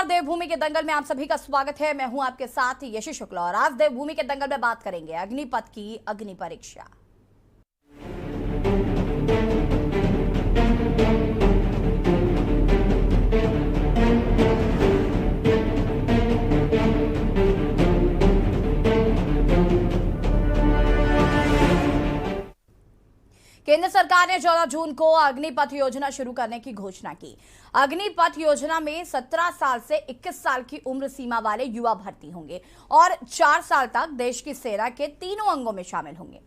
देवभूमि के दंगल में आप सभी का स्वागत है। मैं हूं आपके साथ यशी शुक्ला और आज देवभूमि के दंगल में बात करेंगे अग्निपथ की अग्नि परीक्षा। केंद्र सरकार ने 14 जून को अग्निपथ योजना शुरू करने की घोषणा की। अग्निपथ योजना में 17 साल से 21 साल की उम्र सीमा वाले युवा भर्ती होंगे और 4 साल तक देश की सेना के तीनों अंगों में शामिल होंगे।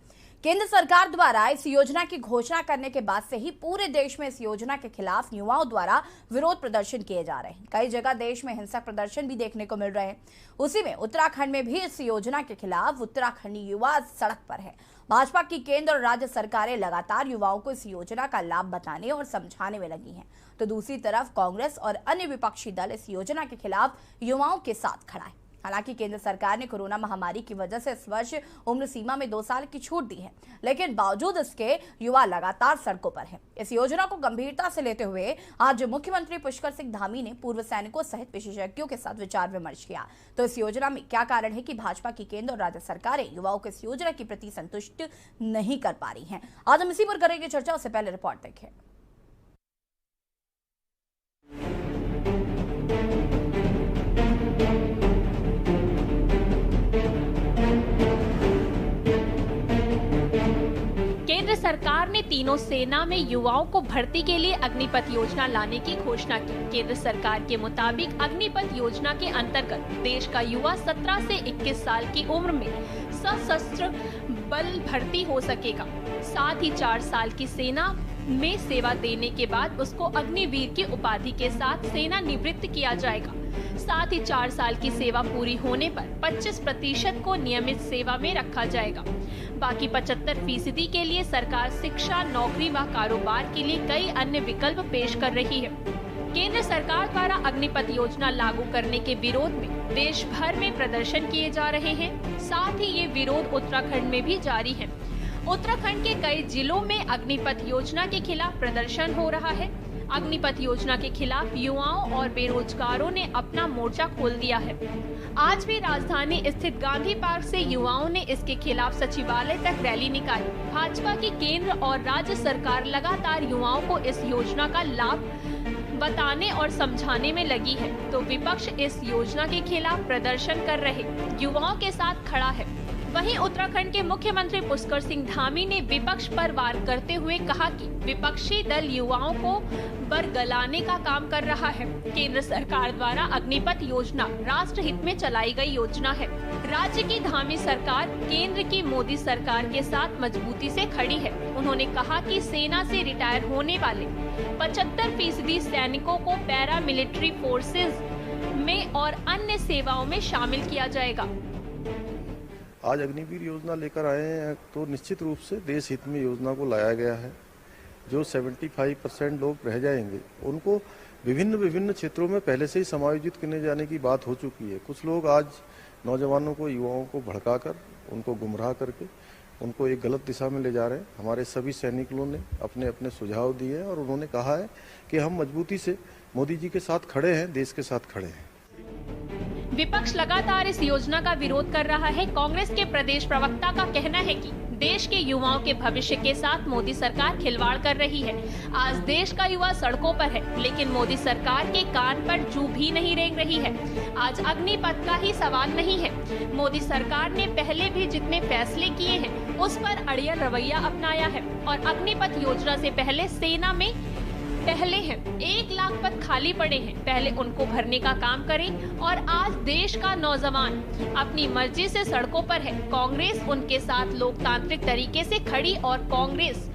केंद्र सरकार द्वारा इस योजना की घोषणा करने के बाद से ही पूरे देश में इस योजना के खिलाफ युवाओं द्वारा विरोध प्रदर्शन किए जा रहे हैं। कई जगह देश में हिंसक प्रदर्शन भी देखने को मिल रहे हैं। उसी में उत्तराखंड में भी इस योजना के खिलाफ उत्तराखंडी युवा सड़क पर है। भाजपा की केंद्र और राज्य सरकारें लगातार युवाओं को इस योजना का लाभ बताने और समझाने में लगी हैं, तो दूसरी तरफ कांग्रेस और अन्य विपक्षी दल इस योजना के खिलाफ युवाओं के साथ खड़ा है। हालांकि केंद्र सरकार ने कोरोना महामारी की वजह से इस वर्ष उम्र सीमा में 2 साल की छूट दी है, लेकिन बावजूद इसके युवा लगातार सड़कों पर हैं। इस योजना को गंभीरता से लेते हुए आज मुख्यमंत्री पुष्कर सिंह धामी ने पूर्व सैनिकों सहित विशेषज्ञों के साथ विचार विमर्श किया। तो इस योजना में क्या कारण है कि भाजपा की केंद्र और राज्य सरकारें युवाओं को इस योजना के प्रति संतुष्ट नहीं कर पा रही है, आज हम इसी पर करेंगे चर्चा। उससे पहले रिपोर्ट देखें। केंद्र सरकार ने तीनों सेना में युवाओं को भर्ती के लिए अग्निपथ योजना लाने की घोषणा की। केंद्र सरकार के मुताबिक अग्निपथ योजना के अंतर्गत देश का युवा 17 से 21 साल की उम्र में सशस्त्र बल भर्ती हो सकेगा। साथ ही 4 साल की सेना में सेवा देने के बाद उसको अग्निवीर की उपाधि के साथ सेना निवृत्त किया जाएगा। साथ ही 4 साल की सेवा पूरी होने पर 25% को नियमित सेवा में रखा जाएगा। बाकी 75% के लिए सरकार शिक्षा, नौकरी व कारोबार के लिए कई अन्य विकल्प पेश कर रही है। केंद्र सरकार द्वारा अग्निपथ योजना लागू करने के विरोध में देश भर में प्रदर्शन किए जा रहे हैं। साथ ही ये विरोध उत्तराखंड में भी जारी है। उत्तराखंड के कई जिलों में अग्निपथ योजना के खिलाफ प्रदर्शन हो रहा है। अग्निपथ योजना के खिलाफ युवाओं और बेरोजगारों ने अपना मोर्चा खोल दिया है। आज भी राजधानी स्थित गांधी पार्क से युवाओं ने इसके खिलाफ सचिवालय तक रैली निकाली। भाजपा की केंद्र और राज्य सरकार लगातार युवाओं को इस योजना का लाभ बताने और समझाने में लगी है, तो विपक्ष इस योजना के खिलाफ प्रदर्शन कर रहे युवाओं के साथ खड़ा है। वहीं उत्तराखंड के मुख्यमंत्री पुष्कर सिंह धामी ने विपक्ष पर वार करते हुए कहा कि विपक्षी दल युवाओं को बरगलाने का काम कर रहा है। केंद्र सरकार द्वारा अग्निपथ योजना राष्ट्र हित में चलाई गई योजना है। राज्य की धामी सरकार केंद्र की मोदी सरकार के साथ मजबूती से खड़ी है। उन्होंने कहा कि सेना से रिटायर होने वाले 75% सैनिकों को पैरा मिलिट्री फोर्सेज में और अन्य सेवाओं में शामिल किया जाएगा। आज अग्निवीर योजना लेकर आए हैं, तो निश्चित रूप से देश हित में योजना को लाया गया है। जो 75% लोग रह जाएंगे उनको विभिन्न क्षेत्रों में पहले से ही समायोजित करने जाने की बात हो चुकी है। कुछ लोग आज नौजवानों को, युवाओं को भड़काकर, उनको गुमराह करके उनको एक गलत दिशा में ले जा रहे हैं। हमारे सभी सैनिकों ने अपने अपने सुझाव दिए और उन्होंने कहा है कि हम मजबूती से मोदी जी के साथ खड़े हैं, देश के साथ खड़े हैं। विपक्ष लगातार इस योजना का विरोध कर रहा है। कांग्रेस के प्रदेश प्रवक्ता का कहना है कि देश के युवाओं के भविष्य के साथ मोदी सरकार खिलवाड़ कर रही है। आज देश का युवा सड़कों पर है, लेकिन मोदी सरकार के कान पर जू भी नहीं रेंग रही है। आज अग्निपथ का ही सवाल नहीं है। मोदी सरकार ने पहले भी जितने फैसले किए हैं उस पर अड़ियल रवैया अपनाया है और अग्निपथ योजना से पहले सेना में हैं 1 लाख पद खाली पड़े हैं, पहले उनको भरने का काम करें। और आज देश का नौजवान अपनी मर्जी से सड़कों पर है। कांग्रेस उनके साथ लोकतांत्रिक तरीके से खड़ी और कांग्रेस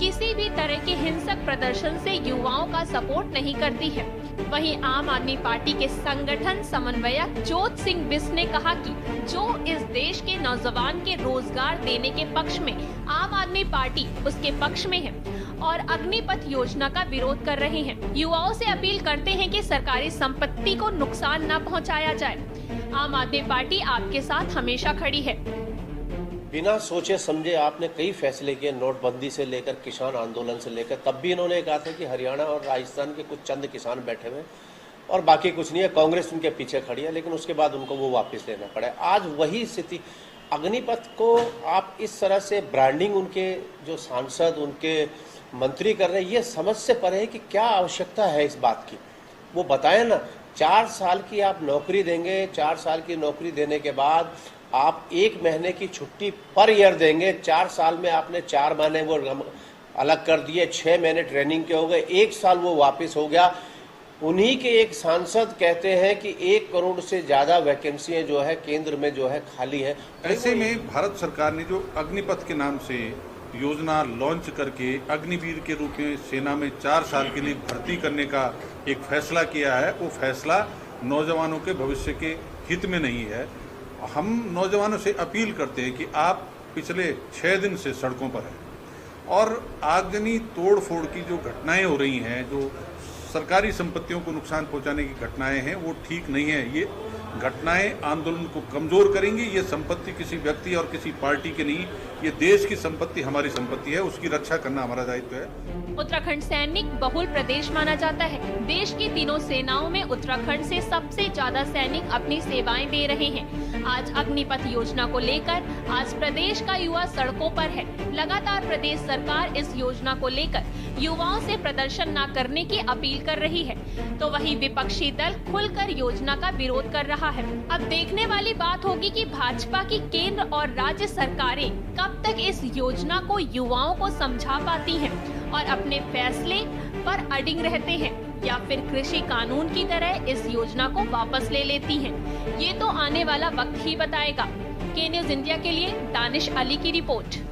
किसी भी तरह के हिंसक प्रदर्शन से युवाओं का सपोर्ट नहीं करती है। वहीं आम आदमी पार्टी के संगठन समन्वयक जोत सिंह बिस ने कहा कि जो इस देश के नौजवान के रोजगार देने के पक्ष में, आम आदमी पार्टी उसके पक्ष में है और अग्निपथ योजना का विरोध कर रहे हैं। युवाओं से अपील करते हैं कि सरकारी संपत्ति को नुकसान न पहुंचाया जाए। आम आदमी पार्टी आपके साथ हमेशा खड़ी है। बिना सोचे समझे आपने कई फैसले किए, नोटबंदी से लेकर किसान आंदोलन से लेकर। तब भी इन्होंने कहा था कि हरियाणा और राजस्थान के कुछ चंद किसान बैठे हुए, और बाकी कुछ नहीं है। कांग्रेस उनके पीछे खड़ी है, लेकिन उसके बाद उनको वो वापस लेना पड़ा। आज वही स्थिति अग्निपथ को आप इस तरह से ब्रांडिंग उनके जो सांसद उनके मंत्री कर रहे हैं, ये समझ से परे है कि क्या आवश्यकता है इस बात की। वो बताएं ना, 4 साल की आप नौकरी देंगे, 4 साल की नौकरी देने के बाद आप 1 महीने की छुट्टी पर ईयर देंगे। 4 साल में आपने 4 महीने वो अलग कर दिए, 6 महीने ट्रेनिंग के हो गए, 1 साल वो वापस हो गया। उन्हीं के एक सांसद कहते हैं कि 1 करोड़ से ज्यादा वैकेंसियां जो है केंद्र में जो है खाली है। ऐसे में भारत सरकार ने जो अग्निपथ के नाम से योजना लॉन्च करके अग्निवीर के रूप में सेना में 4 साल के लिए भर्ती करने का एक फैसला किया है, वो फैसला नौजवानों के भविष्य के हित में नहीं है। हम नौजवानों से अपील करते हैं कि आप पिछले 6 दिन से सड़कों पर हैं और आगजनी तोड़ फोड़ की जो घटनाएं हो रही हैं, जो सरकारी संपत्तियों को नुकसान पहुंचाने की घटनाएं हैं, वो ठीक नहीं है। ये घटनाएं आंदोलन को कमजोर करेंगी। ये संपत्ति किसी व्यक्ति और किसी पार्टी की नहीं, ये देश की संपत्ति, हमारी संपत्ति है, उसकी रक्षा करना हमारा दायित्व है। उत्तराखंड सैनिक बहुल प्रदेश माना जाता है। देश की तीनों सेनाओं में उत्तराखंड से सबसे ज्यादा सैनिक अपनी सेवाएं दे रहे हैं। आज अग्निपथ योजना को लेकर आज प्रदेश का युवा सड़कों पर है। लगातार प्रदेश सरकार इस योजना को लेकर युवाओं से प्रदर्शन न करने की अपील कर रही है, तो वही विपक्षी दल खुलकर योजना का विरोध कर रहा है। अब देखने वाली बात होगी कि भाजपा की केंद्र और राज्य सरकारें कब तक इस योजना को युवाओं को समझा पाती हैं और अपने फैसले पर अडिग रहते हैं, या फिर कृषि कानून की तरह इस योजना को वापस ले लेती हैं। ये तो आने वाला वक्त ही बताएगा। के न्यूज़ इंडिया के लिए दानिश अली की रिपोर्ट।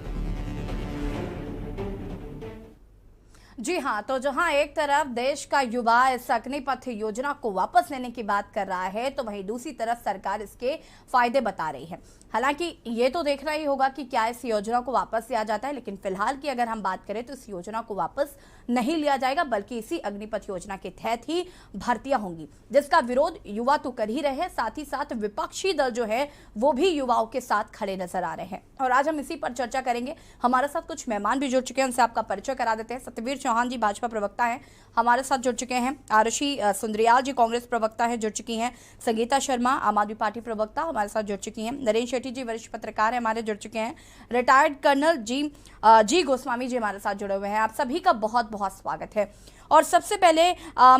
जी हाँ, तो जहां एक तरफ देश का युवा इस अग्निपथ योजना को वापस लेने की बात कर रहा है, तो वहीं दूसरी तरफ सरकार इसके फायदे बता रही है। हालांकि ये तो देखना ही होगा कि क्या इस योजना को वापस लिया जाता है, लेकिन फिलहाल की अगर हम बात करें तो इस योजना को वापस नहीं लिया जाएगा, बल्कि इसी अग्निपथ योजना के तहत ही भर्तियां होंगी, जिसका विरोध युवा तो कर ही रहे हैं, साथ ही साथ विपक्षी दल जो है वो भी युवाओं के साथ खड़े नजर आ रहे हैं। और आज हम इसी पर चर्चा करेंगे। हमारे साथ कुछ मेहमान भी जुड़ चुके हैं, उनसे आपका परिचय करा देते हैं। सत्यवीर चौहान जी भाजपा प्रवक्ता हैं, हमारे साथ जुड़ चुके हैं। आरुषि सुंदरियाल जी कांग्रेस प्रवक्ता हैं, जुड़ चुकी हैं। संगीता शर्मा आम आदमी पार्टी प्रवक्ता हमारे साथ जुड़ चुकी हैं। नरेंद्र शेट्टी जी वरिष्ठ पत्रकार हैं, हमारे जुड़ चुके हैं। रिटायर्ड कर्नल जी गोस्वामी जी हमारे साथ जुड़े हुए हैं। आप सभी का बहुत बहुत स्वागत है। और सबसे पहले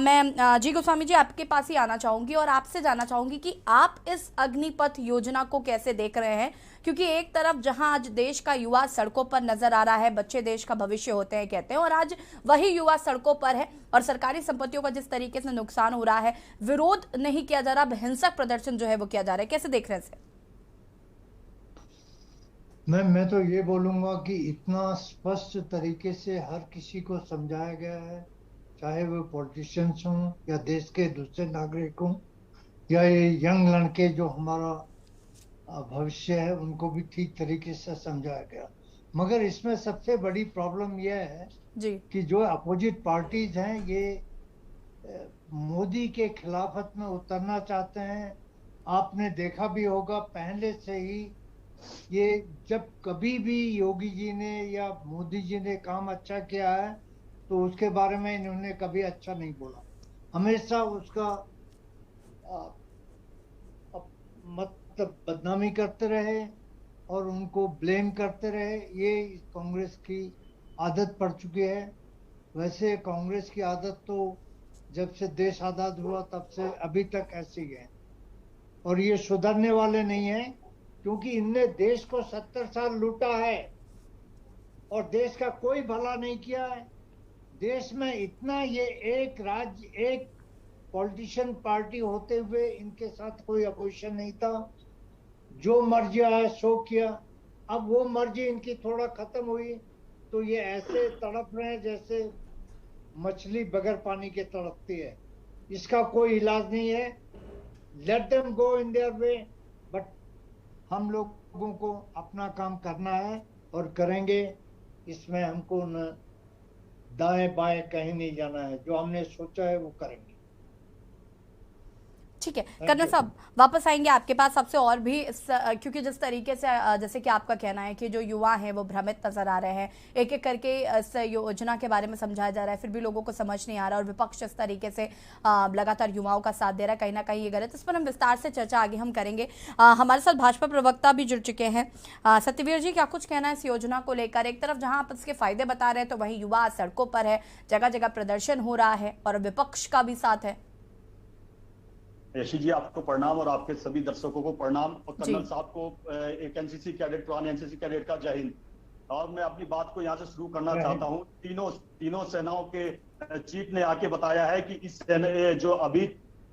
मैं जी गोस्वामी जी आपके पास ही आना चाहूंगी और आपसे जानना चाहूंगी कि आप इस अग्निपथ योजना को कैसे देख रहे हैं, क्योंकि एक तरफ जहां आज देश का युवा सड़कों पर नजर आ रहा है, बच्चे देश का भविष्य होते हैं कहते हैं, और आज वही युवा सड़कों पर है और सरकारी संपत्तियों का जिस तरीके से नुकसान हो रहा है, विरोध नहीं किया जा रहा, हिंसक प्रदर्शन जो है वो किया जा रहा है, कैसे देख रहे हैं इसे? मैं तो ये बोलूंगा कि इतना स्पष्ट तरीके से हर किसी को समझाया गया है, चाहे वो पॉलिटिशियंस हों या देश के दूसरे नागरिक हों या ये यंग लड़के जो हमारा भविष्य है, उनको भी ठीक तरीके से समझाया गया। मगर इसमें सबसे बड़ी प्रॉब्लम यह है जी कि जो अपोजिट पार्टीज हैं ये मोदी के खिलाफत में उतरना चाहते हैं। आपने देखा भी होगा पहले से ही, ये जब कभी भी योगी जी ने या मोदी जी ने काम अच्छा किया है तो उसके बारे में इन्होंने कभी अच्छा नहीं बोला, हमेशा उसका मतलब बदनामी करते रहे और उनको ब्लेम करते रहे। ये कांग्रेस की आदत पड़ चुकी है। वैसे कांग्रेस की आदत तो जब से देश आजाद हुआ तब से अभी तक ऐसी है और ये सुधरने वाले नहीं है, क्योंकि इनने देश को 70 साल लूटा है और देश का कोई भला नहीं किया है। देश में इतना ये एक राज्य एक पॉलिटिशियन पार्टी होते हुए इनके साथ कोई अपोजिशन नहीं था, जो मर्जी आया सो किया। अब वो मर्जी इनकी थोड़ा खत्म हुई तो ये ऐसे तड़प रहे हैं जैसे मछली बगैर पानी के तड़पती है। इसका कोई इलाज नहीं है। Let them go in their way, but हम लोगों को अपना काम करना है और करेंगे। इसमें हमको न दाएं बाएं कहीं नहीं जाना है, जो हमने सोचा है वो करेंगे। ठीक है कर्नल साहब, वापस आएंगे आपके पास सबसे और भी क्योंकि जिस तरीके से जैसे कि आपका कहना है कि जो युवा हैं वो भ्रमित नजर आ रहे हैं, एक एक करके इस योजना के बारे में समझाया जा रहा है, फिर भी लोगों को समझ नहीं आ रहा और विपक्ष इस तरीके से लगातार युवाओं का साथ दे रहा है, कहीं ना कहीं ये गलत। इस पर हम विस्तार से चर्चा आगे हम करेंगे। हमारे साथ भाजपा प्रवक्ता भी जुड़ चुके हैं। सत्यवीर जी, क्या कुछ कहना है इस योजना को लेकर? एक तरफ जहां आप इसके फायदे बता रहे हैं तो वहीं युवा सड़कों पर है, जगह जगह प्रदर्शन हो रहा है और विपक्ष का भी साथ है। यशी जी, आपको प्रणाम और आपके सभी दर्शकों को प्रणाम, और कर्नल साहब को एक एनसीसी कैडेट, पुराने एनसीसी कैडेट का जय हिंद। और मैं अपनी बात को यहाँ से शुरू करना चाहता हूँ। तीनों सेनाओं के चीफ ने आके बताया है कि इस जो अभी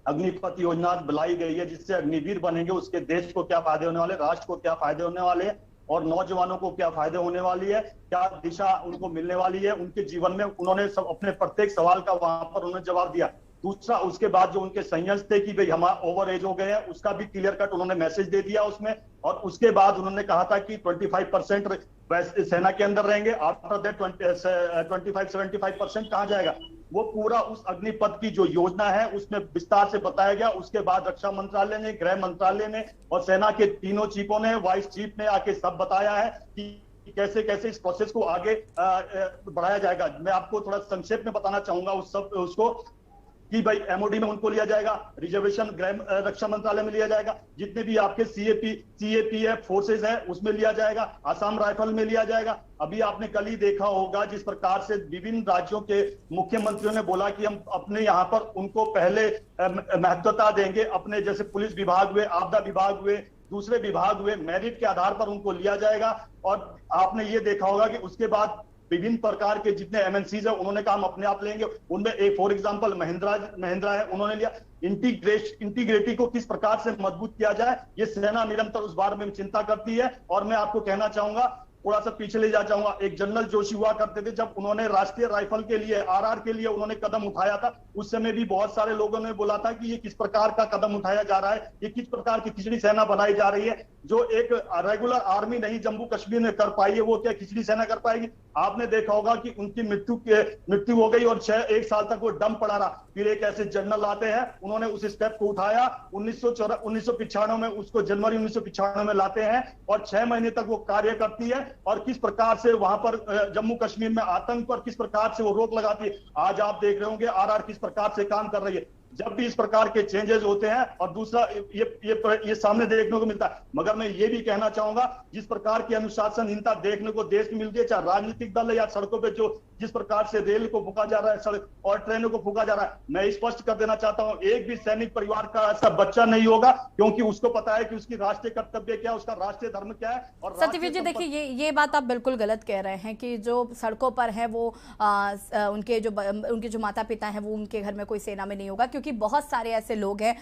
अग्निपथ योजना बुलाई गई है, जिससे अग्निवीर बनेंगे, उसके देश को क्या फायदे होने वाले, राष्ट्र को क्या फायदे होने वाले और नौजवानों को क्या फायदे होने वाली है, क्या दिशा उनको मिलने वाली है उनके जीवन में। उन्होंने सब अपने प्रत्येक सवाल का वहां पर उन्होंने जवाब दिया। दूसरा, उसके बाद जो उनके संयंत्र थे कि भाई हम ओवर एज हो गए हैं, उसका भी क्लियर कट उन्होंने मैसेज दे दिया उसमें। और उसके बाद उन्होंने कहा था कि 25% सेना के अंदर रहेंगे, आफ्टर दैट 25-75% कहां जाएगा, वो पूरा उस अग्निपथ की जो योजना है उसमें विस्तार से बताया गया। उसके बाद रक्षा मंत्रालय ने, गृह मंत्रालय ने और सेना के तीनों चीफों ने, वाइस चीफ ने आके सब बताया है कि कैसे कैसे इस प्रोसेस को आगे बढ़ाया जाएगा। मैं आपको थोड़ा संक्षेप में बताना चाहूंगा उसको कि भाई एमओडी में उनको लिया जाएगा, रिजर्वेशन गृह रक्षा मंत्रालय में लिया जाएगा, जितने भी आपके सीएपीएफ फोर्सेज है उसमें लिया जाएगा, आसाम राइफल में लिया जाएगा। अभी आपने कल ही देखा होगा जिस प्रकार से विभिन्न राज्यों के मुख्यमंत्रियों ने बोला कि हम अपने यहाँ पर उनको पहले महत्वता देंगे। अपने जैसे पुलिस विभाग हुए, आपदा विभाग हुए, दूसरे विभाग हुए, मेरिट के आधार पर उनको लिया जाएगा। और आपने ये देखा होगा कि उसके बाद विभिन्न प्रकार के जितने एमएनसीज है उन्होंने कहा हम अपने आप लेंगे। उनमें एक फॉर एग्जांपल महिंद्रा है, उन्होंने लिया। इंटीग्रिटी को किस प्रकार से मजबूत किया जाए, ये सेना निरंतर उस बारे में चिंता करती है। और मैं आपको कहना चाहूंगा, थोड़ा सा पीछे ले जा चाहूंगा, एक जनरल जोशी हुआ करते थे, जब उन्होंने राष्ट्रीय राइफल के लिए, आरआर के लिए उन्होंने कदम उठाया था, उस समय भी बहुत सारे लोगों ने बोला था कि ये किस प्रकार का कदम उठाया जा रहा है, ये किस प्रकार की खिचड़ी सेना बनाई जा रही है। जो एक रेगुलर आर्मी नहीं जम्मू कश्मीर में कर पाई है, वो क्या खिचड़ी सेना कर पाएगी? आपने देखा होगा कि उनकी मृत्यु हो गई और 1 साल तक वो डम पड़ा रहा। फिर एक ऐसे जनरल आते हैं, उन्होंने उस स्टेप को उठाया, 1995 में उसको जनवरी 1995 में लाते हैं और 6 महीने तक वो कार्य करती है। और किस प्रकार से वहां पर जम्मू कश्मीर में आतंक पर किस प्रकार से वो रोक लगाती है। आज आप देख रहे होंगे आरआर किस प्रकार से काम कर रही है। जब भी इस प्रकार के चेंजेस होते हैं, और दूसरा ये सामने देखने को मिलता है। मगर मैं ये भी कहना चाहूंगा, जिस प्रकार की अनुशासनहीनता देखने को देश में मिलती है, चाहे राजनीतिक दल है या सड़कों पे जो जिस प्रकार से रेल को फूका जा रहा है, सड़क और ट्रेनों को फूका जा रहा है, मैं स्पष्ट कर देना चाहता हूं, एक भी सैनिक परिवार का ऐसा बच्चा नहीं होगा, क्योंकि उसको पता है कि उसकी राष्ट्रीय कर्तव्य क्या है, उसका राष्ट्रीय धर्म क्या है। और सत्यवीर जी, देखिए ये बात आप बिल्कुल गलत कह रहे हैं कि जो सड़कों पर है वो उनके जो माता पिता हैं वो उनके घर में कोई सेना में नहीं होगा, क्योंकि बहुत सारे ऐसे लोग हैं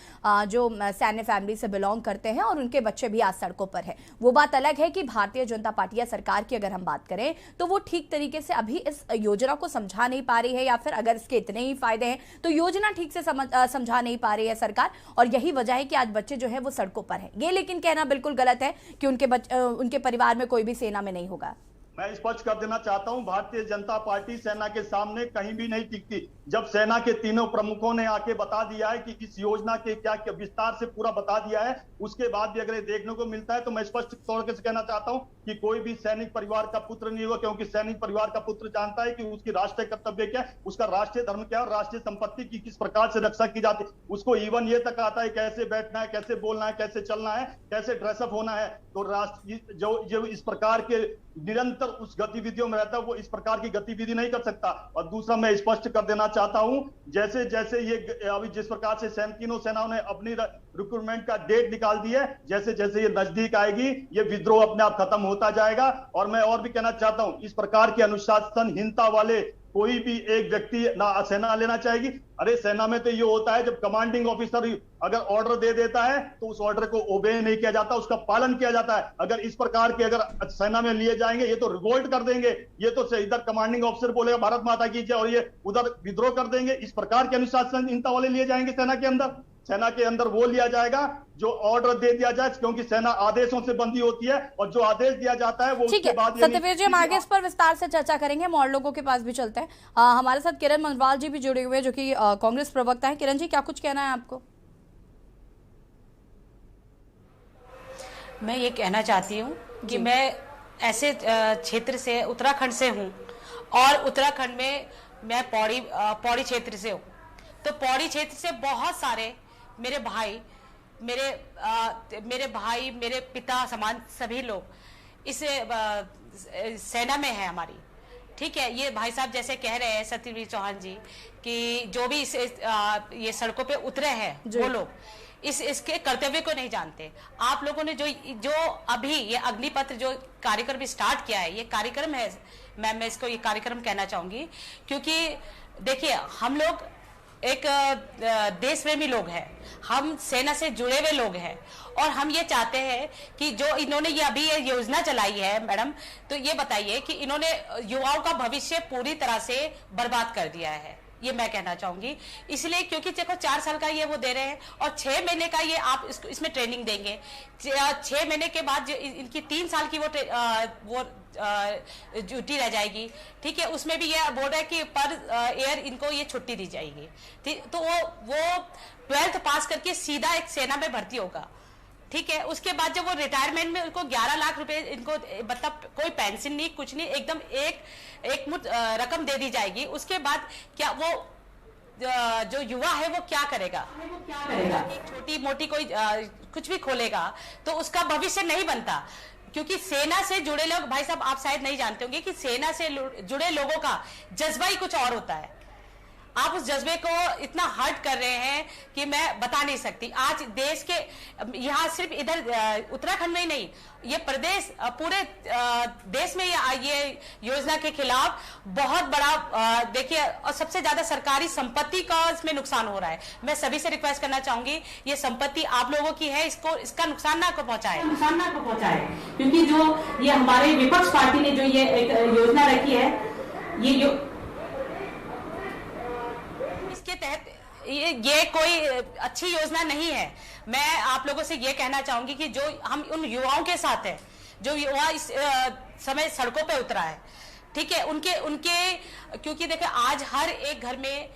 जो सैन्य फैमिली से बिलोंग करते हैं और उनके बच्चे भी आज सड़कों पर हैं। वो बात अलग है कि भारतीय जनता पार्टी या सरकार की अगर हम बात करें तो वो ठीक तरीके से अभी इस योजना को समझा नहीं पा रही है, या फिर अगर इसके इतने ही फायदे हैं तो योजना ठीक से समझा नहीं पा रही है सरकार, और यही वजह है कि आज बच्चे जो है वो सड़कों पर हैं। ये लेकिन कहना बिल्कुल गलत है कि उनके परिवार में कोई भी सेना में नहीं होगा। मैं स्पष्ट कर देना चाहता हूं, भारतीय जनता पार्टी सेना के सामने कहीं भी नहीं टिकती। जब सेना के तीनों प्रमुखों ने आके बता दिया है कि इस योजना के क्या विस्तार से पूरा बता दिया है, उसके बाद भी अगर ये देखने को मिलता है तो मैं स्पष्ट तौर से कहना चाहता हूं कि कोई भी सैनिक परिवार का पुत्र नहीं होगा, क्योंकि सैनिक परिवार का पुत्र जानता है कि उसकी राष्ट्रीय कर्तव्य क्या है, उसका राष्ट्रीय धर्म क्या है और राष्ट्रीय संपत्ति की किस प्रकार से रक्षा की जाती है। उसको इवन ये तक आता है कैसे बैठना है, कैसे बोलना है, कैसे चलना है, कैसे ड्रेसअप होना है। तो राष्ट्र जो इस प्रकार के निरंतर उस गतिविधियों में रहता है, वो इस प्रकार की गतिविधि नहीं कर सकता। और दूसरा मैं स्पष्ट कर देना चाहता हूं, जैसे जैसे ये अभी जिस प्रकार से तीनों सेनाओं ने अपनी रिक्रूटमेंट का डेट निकाल दी है, जैसे जैसे ये नजदीक आएगी ये विद्रोह अपने आप खत्म होता जाएगा। और मैं और भी कहना चाहता हूं, इस प्रकार की अनुशासनहीनता वाले कोई भी एक व्यक्ति ना सेना लेना चाहेगी। अरे सेना में तो ये होता है जब कमांडिंग ऑफिसर अगर ऑर्डर दे देता है तो उस ऑर्डर को ओबे नहीं किया जाता, उसका पालन किया जाता है। अगर इस प्रकार के अगर सेना में लिए जाएंगे ये तो रिवोल्ट कर देंगे, ये तो इधर कमांडिंग ऑफिसर बोलेगा भारत माता की जय और ये उधर विद्रोह कर देंगे। इस प्रकार के अनुशासनहीनता वाले लिए जाएंगे सेना के अंदर वो लिया जाएगा जो ऑर्डर दे दिया जाए, क्योंकि सेना आदेशों से बंदी होती है और जो आदेश दिया जाता है वो उसके बाद। सत्यवीर जी, हम आगे इस पर विस्तार से चर्चा करेंगे, हम और लोगों के पास भी चलते हैं। हमारे साथ किरण मनवाल जी भी जुड़े हुए हैं जो कि कांग्रेस प्रवक्ता है। किरण जी, क्या कुछ कहना है आपको? मैं ये कहना चाहती हूँ कि मैं ऐसे क्षेत्र से, उत्तराखंड से हूँ और उत्तराखंड में मैं पौड़ी क्षेत्र से हूँ। तो पौड़ी क्षेत्र से बहुत सारे मेरे भाई, मेरे पिता समान सभी लोग इस सेना में है हमारी। ठीक है, ये भाई साहब जैसे कह रहे हैं सत्यवीर चौहान जी कि जो भी ये सड़कों पे उतरे हैं वो लोग इसके कर्तव्य को नहीं जानते। आप लोगों ने जो अभी ये अग्निपथ जो कार्यक्रम स्टार्ट किया है, ये कार्यक्रम है, मैं इसको ये कार्यक्रम कहना चाहूंगी, क्योंकि देखिए हम लोग एक देश प्रेमी लोग हैं, हम सेना से जुड़े हुए लोग हैं और हम ये चाहते हैं कि जो इन्होंने ये योजना चलाई है मैडम, तो ये बताइए कि इन्होंने युवाओं का भविष्य पूरी तरह से बर्बाद कर दिया है, ये मैं कहना चाहूंगी। इसलिए क्योंकि देखो 4 साल का ये वो दे रहे हैं और 6 महीने का ये आप इसमें ट्रेनिंग देंगे। 6 महीने के बाद इनकी 3 साल की वो ड्यूटी रह जाएगी। ठीक है, उसमें भी ये बोल रहा है कि पर एयर इनको ये छुट्टी दी जाएगी। ठीक, तो वो 12th पास करके सीधा एक सेना में भर्ती होगा। ठीक है, उसके बाद जब वो रिटायरमेंट में उनको 11 लाख रुपए, इनको मतलब कोई पेंशन नहीं, कुछ नहीं, एकदम एक मुठ रकम दे दी जाएगी। उसके बाद क्या वो जो युवा है वो क्या करेगा? एक छोटी मोटी कोई कुछ भी खोलेगा तो उसका भविष्य नहीं बनता, क्योंकि सेना से जुड़े लोग, भाई साहब आप शायद नहीं जानते होंगे कि सेना से जुड़े लोगों का जज्बा ही कुछ और होता है। आप उस जज्बे को इतना हर्ट कर रहे हैं कि मैं बता नहीं सकती। आज देश के यहाँ सिर्फ इधर उत्तराखंड में ही नहीं, ये प्रदेश पूरे देश में ये योजना के खिलाफ बहुत बड़ा देखिए, और सबसे ज्यादा सरकारी संपत्ति का इसमें नुकसान हो रहा है। मैं सभी से रिक्वेस्ट करना चाहूंगी, ये संपत्ति आप लोगों की है, इसका नुकसान ना पहुंचाए, क्योंकि जो ये हमारे विपक्ष पार्टी ने जो ये एक योजना रखी है, के तहत ये कोई अच्छी योजना नहीं है। मैं आप लोगों से ये कहना चाहूंगी कि जो हम उन युवाओं के साथ हैं, जो युवा इस समय सड़कों पे उतरा है, ठीक है, उनके क्योंकि देखिए आज हर एक घर में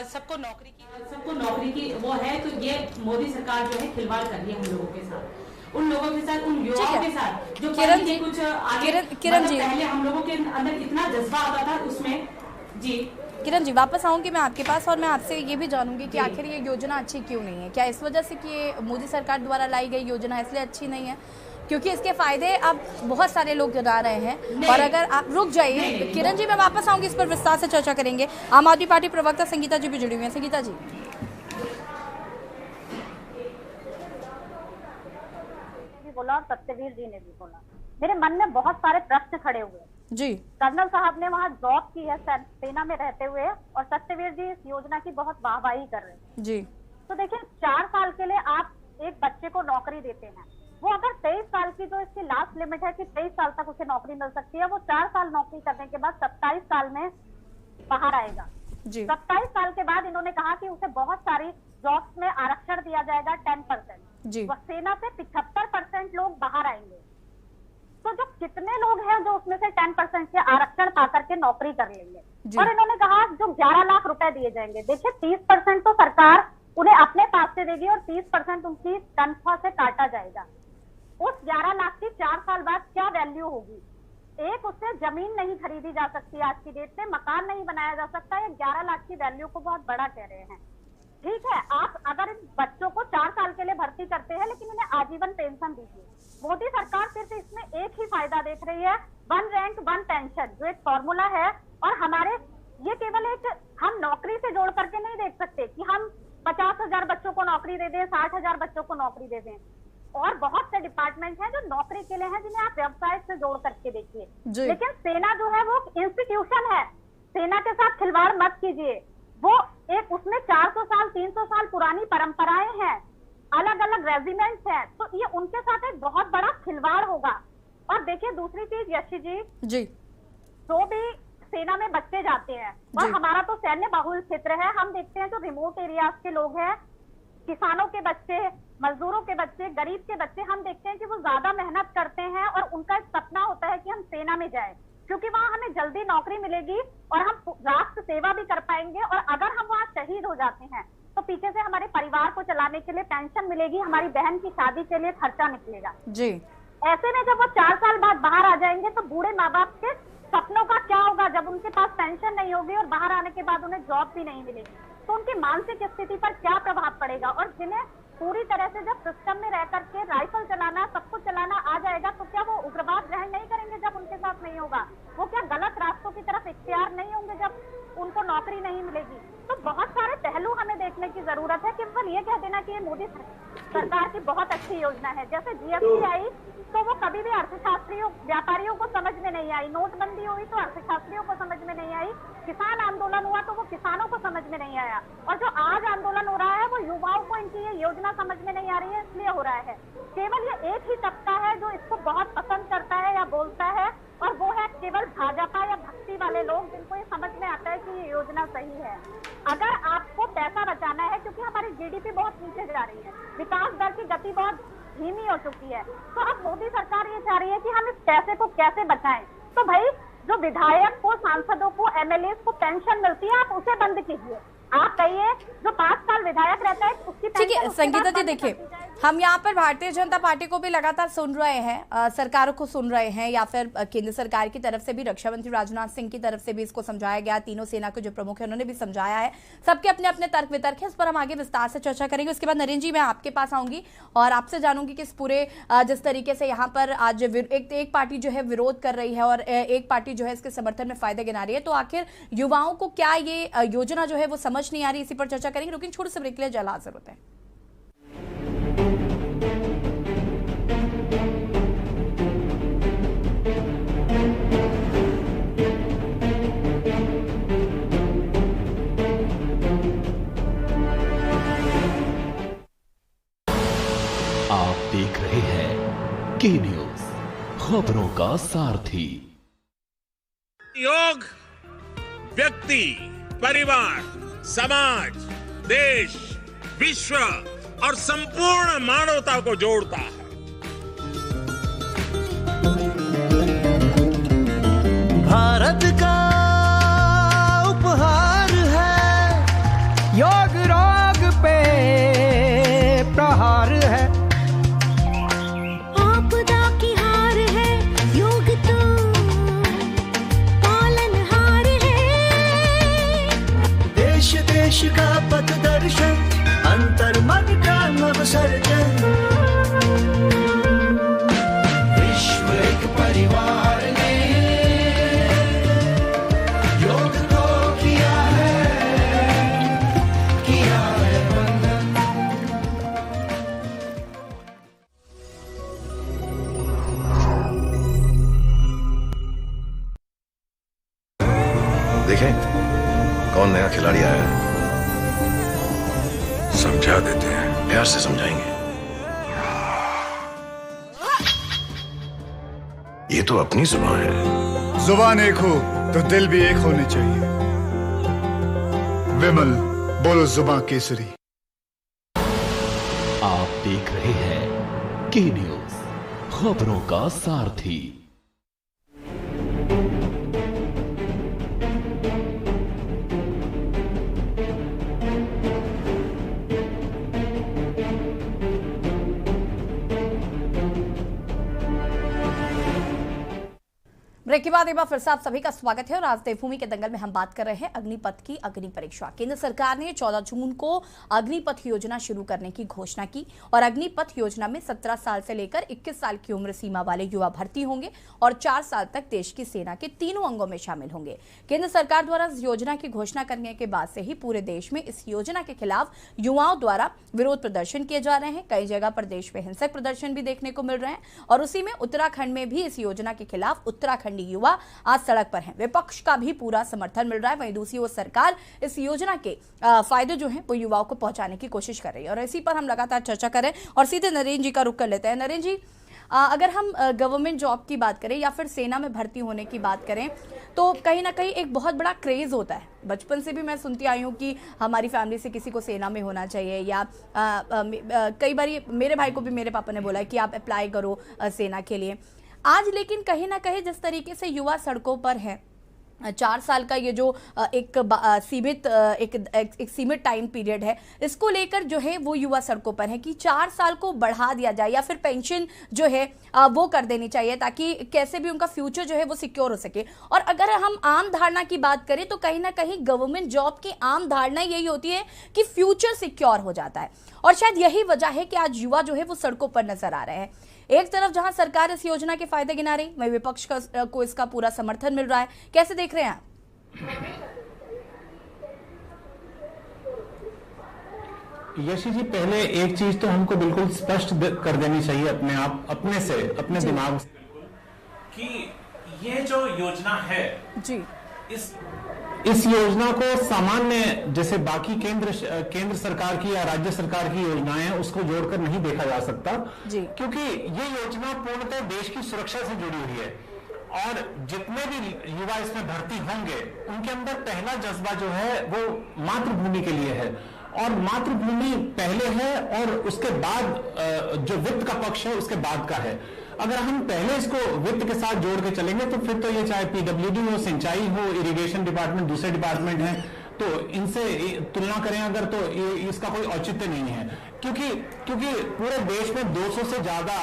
सबको नौकरी की वो है, तो ये मोदी सरकार जो है खिलवाड़ कर रही है हम लोगों के साथ, उन लोगों के साथ, उन युवाओं के साथ जो किरण जी कुछ किरण जी पहले हम लोगों के अंदर इतना जज्बा आता था उसमें। जी किरण जी, वापस आऊंगी मैं आपके पास और मैं आपसे ये भी जानूंगी कि आखिर ये योजना अच्छी क्यों नहीं है। क्या इस वजह से कि ये मोदी सरकार द्वारा लाई गई योजना है इसलिए अच्छी नहीं है? क्योंकि इसके फायदे अब बहुत सारे लोग गिना रहे हैं। और अगर आप रुक जाइए किरण जी, मैं वापस आऊंगी, इस पर विस्तार से चर्चा करेंगे। आम आदमी पार्टी प्रवक्ता संगीता जी भी जुड़ी हुई है। संगीता जी, बोला और सत्यवीर जी ने भी बोला, मेरे मन में बहुत सारे प्रश्न खड़े हुए जी। कर्नल साहब ने वहाँ जॉब की है सेना में रहते हुए, और सत्यवीर जी इस योजना की बहुत वाहवाही कर रहे हैं जी। तो देखिए 4 साल के लिए आप एक बच्चे को नौकरी देते हैं, वो अगर 23 साल की जो इसकी लास्ट लिमिट है कि 23 साल तक उसे नौकरी मिल सकती है, वो 4 साल नौकरी करने के बाद 27 साल में बाहर आएगा जी। 27 साल के बाद इन्होंने कहा कि उसे बहुत सारी जॉब्स में आरक्षण दिया जाएगा 10% जी। सेना से 75% लोग बाहर आएंगे, तो जो कितने लोग हैं जो उसमें से 10% के आरक्षण पा करके नौकरी कर लेंगे। और इन्होंने कहा जो 11 लाख रुपए दिए जाएंगे, देखिए 30% तो सरकार उन्हें अपने पास से देगी और 30% उनकी तनख्वाह से काटा जाएगा। उस 11 लाख की 4 साल बाद क्या वैल्यू होगी? एक, उससे जमीन नहीं खरीदी जा सकती आज की डेट में, मकान नहीं बनाया जा सकता। ये 11 लाख की वैल्यू को बहुत बड़ा कह रहे हैं। ठीक है, आप अगर इन बच्चों को 4 साल के लिए भर्ती करते हैं लेकिन इन्हें आजीवन पेंशन दीजिए। मोदी सरकार सिर्फ इसमें एक ही फायदा देख रही है, 1 रैंक 1 पेंशन, जो एक फॉर्मूला है। और हमारे ये केवल एक, हम नौकरी से जोड़ करके नहीं देख सकते कि हम 50,000 बच्चों को नौकरी दे दें, 60,000 बच्चों को नौकरी दे दें। और बहुत से डिपार्टमेंट हैं जो नौकरी के लिए हैं, जिन्हें आप व्यवसाय से जोड़ करके देखिए। लेकिन सेना जो है वो इंस्टीट्यूशन है, सेना के साथ खिलवाड़ मत कीजिए। वो एक, उसमें 400 साल 300 साल पुरानी परंपराएं हैं, अलग अलग रेजिमेंट्स हैं, तो ये उनके साथ एक बहुत बड़ा खिलवाड़ होगा। और देखिए दूसरी चीज यशी जी, जो भी सेना में बच्चे जाते हैं, और हमारा तो सैन्य बहुल क्षेत्र है, हम देखते हैं जो रिमोट एरियाज के लोग हैं, किसानों के बच्चे, मजदूरों के बच्चे, गरीब के बच्चे, हम देखते हैं कि वो ज्यादा मेहनत करते हैं और उनका एक सपना होता है कि हम सेना में जाएं, क्योंकि वहां हमें जल्दी नौकरी मिलेगी और हम राष्ट्र सेवा भी कर पाएंगे। और अगर हम वहां शहीद हो जाते हैं तो पीछे से हमारे परिवार को चलाने के लिए पेंशन मिलेगी, हमारी बहन की शादी के लिए खर्चा निकलेगा जी। ऐसे में जब वो 4 साल बाद बाहर आ जाएंगे तो बूढ़े माँ बाप के सपनों का क्या होगा, जब उनके पास पेंशन नहीं होगी और बाहर आने के बाद उन्हें जॉब भी नहीं मिलेगी, तो उनकी मानसिक स्थिति पर क्या प्रभाव पड़ेगा। और जिन्हें पूरी तरह से जब सिस्टम में रह करके राइफल चलाना, सब कुछ चलाना आ जाएगा, तो क्या वो उग्रवाद ग्रहण नहीं करेंगे जब उनके साथ नहीं होगा? वो क्या गलत रास्तों की तरफ इख्तियार नहीं होंगे जब उनको नौकरी नहीं मिलेगी? तो बहुत सारे पहलू हमें देखने की जरूरत है। केवल ये कह देना कि ये मोदी सरकार की बहुत अच्छी योजना है, जैसे जीएसटी आई तो वो कभी भी अर्थशास्त्रियों, व्यापारियों को समझ में नहीं आई, नोटबंदी हुई तो अर्थशास्त्रियों को समझ में नहीं आई, किसान आंदोलन हुआ तो वो किसानों को समझ में नहीं आया, और जो आज आंदोलन हो रहा है वो युवाओं को इनकी ये योजना समझ में नहीं आ रही है, इसलिए हो रहा है। केवल ये एक ही तबका है जो इसको बहुत पसंद करता है या बोलता है, और वो है केवल भाजपा या भक्ति वाले लोग, जिनको ये समझ में आता है कि ये योजना सही है। अगर आपको पैसा बचाना है, क्योंकि हमारी जीडीपी बहुत नीचे जा रही है, विकास दर की गति बहुत धीमी हो चुकी है, तो अब मोदी सरकार ये चाह रही है कि हम इस पैसे को कैसे बचाएं। तो भाई, जो विधायक को, सांसदों को, एमएलए को पेंशन मिलती है, आप उसे बंद कीजिए। आप कहिए जो 5 साल विधायक रहता है उसकी ठीक है संगीता जी, देखिए हम यहाँ पर भारतीय जनता पार्टी को भी लगातार सुन रहे हैं, सरकारों को सुन रहे हैं, या फिर केंद्र सरकार की तरफ से भी, रक्षा मंत्री राजनाथ सिंह की तरफ से भी इसको समझाया गया, तीनों सेना के जो प्रमुख हैं उन्होंने भी समझाया है, सबके अपने अपने तर्क वितर्क है, इस पर हम आगे विस्तार से चर्चा करेंगे। उसके बाद नरेंद्र जी मैं आपके पास आऊंगी और आपसे जानूंगी कि इस पूरे जिस तरीके से यहाँ पर आज एक पार्टी जो है विरोध कर रही है और एक पार्टी जो है इसके समर्थन में फायदे गिना रही है, तो आखिर युवाओं को क्या ये योजना जो है वो समझ नहीं आ रही, इसी पर चर्चा करेंगे। लेकिन छोटे से ब्रेक के लिए जल्द हाजिर होते हैं। आप देख रहे हैं के न्यूज, खबरों का सारथी। योग व्यक्ति, परिवार, समाज, देश, विश्व और संपूर्ण मानवता को जोड़ता है। भारत का उपहार है, योग रोग पे प्रहार है, आपदा की हार है, योग तो पालनहार है। देश देश का पथ दर्शन, अंतर मन का नव सर्जन, विश्व एक परिवार ने योग को किया है वंदन। देखें कौन नया खिलाड़ी आया है, समझा देते हैं, प्यार से समझाएंगे। ये तो अपनी जुबान है। जुबान एक हो तो दिल भी एक होने चाहिए। विमल बोलो जुबान केसरी। आप देख रहे हैं के न्यूज, खबरों का सारथी। ब्रेक के बाद एक बार फिर से आप सभी का स्वागत है और आज देवभूमि के दंगल में हम बात कर रहे हैं अग्निपथ की अग्नि परीक्षा। केंद्र सरकार ने 14 जून को अग्निपथ योजना शुरू करने की घोषणा की और अग्निपथ योजना में 17 साल से लेकर 21 साल की उम्र सीमा वाले युवा भर्ती होंगे और 4 साल तक देश की सेना के तीनों अंगों में शामिल होंगे। केंद्र सरकार द्वारा इस योजना की घोषणा करने के बाद से ही पूरे देश में इस योजना के खिलाफ युवाओं द्वारा विरोध प्रदर्शन किए जा रहे हैं। कई जगह पर देश में हिंसक प्रदर्शन भी देखने को मिल रहे हैं और उसी में उत्तराखंड में भी इस योजना के खिलाफ उत्तराखंडी युवा आज सड़क पर हैं। विपक्ष का भी पूरा समर्थन मिल रहा है। वहीं दूसरी ओर सरकार इस योजना के फायदे जो हैं वो युवाओं को पहुंचाने की कोशिश कर रही है और इसी पर हम लगातार चर्चा करें और सीधे नरेंद्र जी का रुख कर लेते हैं। नरेंद्र जी, अगर हम गवर्नमेंट जॉब की बात करें या फिर सेना में भर्ती होने की बात करें तो कहीं ना कहीं एक बहुत बड़ा क्रेज होता है। बचपन से भी मैं सुनती आई हूँ कि हमारी फैमिली से किसी को सेना में होना चाहिए या कई बार मेरे भाई को भी मेरे पापा ने बोला है कि आप अप्लाई करो सेना के लिए। आज लेकिन कहीं ना कहीं जिस तरीके से युवा सड़कों पर है 4 साल का ये जो एक सीमित टाइम पीरियड है, इसको लेकर जो है वो युवा सड़कों पर है कि 4 साल को बढ़ा दिया जाए या फिर पेंशन जो है वो कर देनी चाहिए ताकि कैसे भी उनका फ्यूचर जो है वो सिक्योर हो सके। और अगर हम आम धारणा की बात करें तो कहीं ना कहीं गवर्नमेंट जॉब की आम धारणा यही होती है कि फ्यूचर सिक्योर हो जाता है, और शायद यही वजह है कि आज युवा जो है वो सड़कों पर नजर आ रहे हैं। एक तरफ जहां सरकार इस योजना के फायदे गिना रही, वहीं विपक्ष को इसका पूरा समर्थन मिल रहा है। कैसे देख रहे हैं आप? यशी जी, पहले एक चीज तो हमको बिल्कुल स्पष्ट कर देनी चाहिए अपने दिमाग से कि ये जो योजना है जी, इस योजना को सामान्य जैसे बाकी केंद्र सरकार की या राज्य सरकार की योजनाएं हैं उसको जोड़कर नहीं देखा जा सकता जी। क्योंकि ये योजना पूर्णतः देश की सुरक्षा से जुड़ी हुई है और जितने भी युवा इसमें भर्ती होंगे उनके अंदर पहला जज्बा जो है वो मातृभूमि के लिए है, और मातृभूमि पहले है और उसके बाद जो वित्त का पक्ष है उसके बाद का है। अगर हम पहले इसको वित्त के साथ जोड़ के चलेंगे तो फिर तो ये चाहे पीडब्ल्यूडी हो, सिंचाई हो, इरिगेशन डिपार्टमेंट दूसरे डिपार्टमेंट हैं, तो इनसे तुलना करें अगर तो इसका कोई औचित्य नहीं है, क्योंकि पूरे देश में 200 से ज्यादा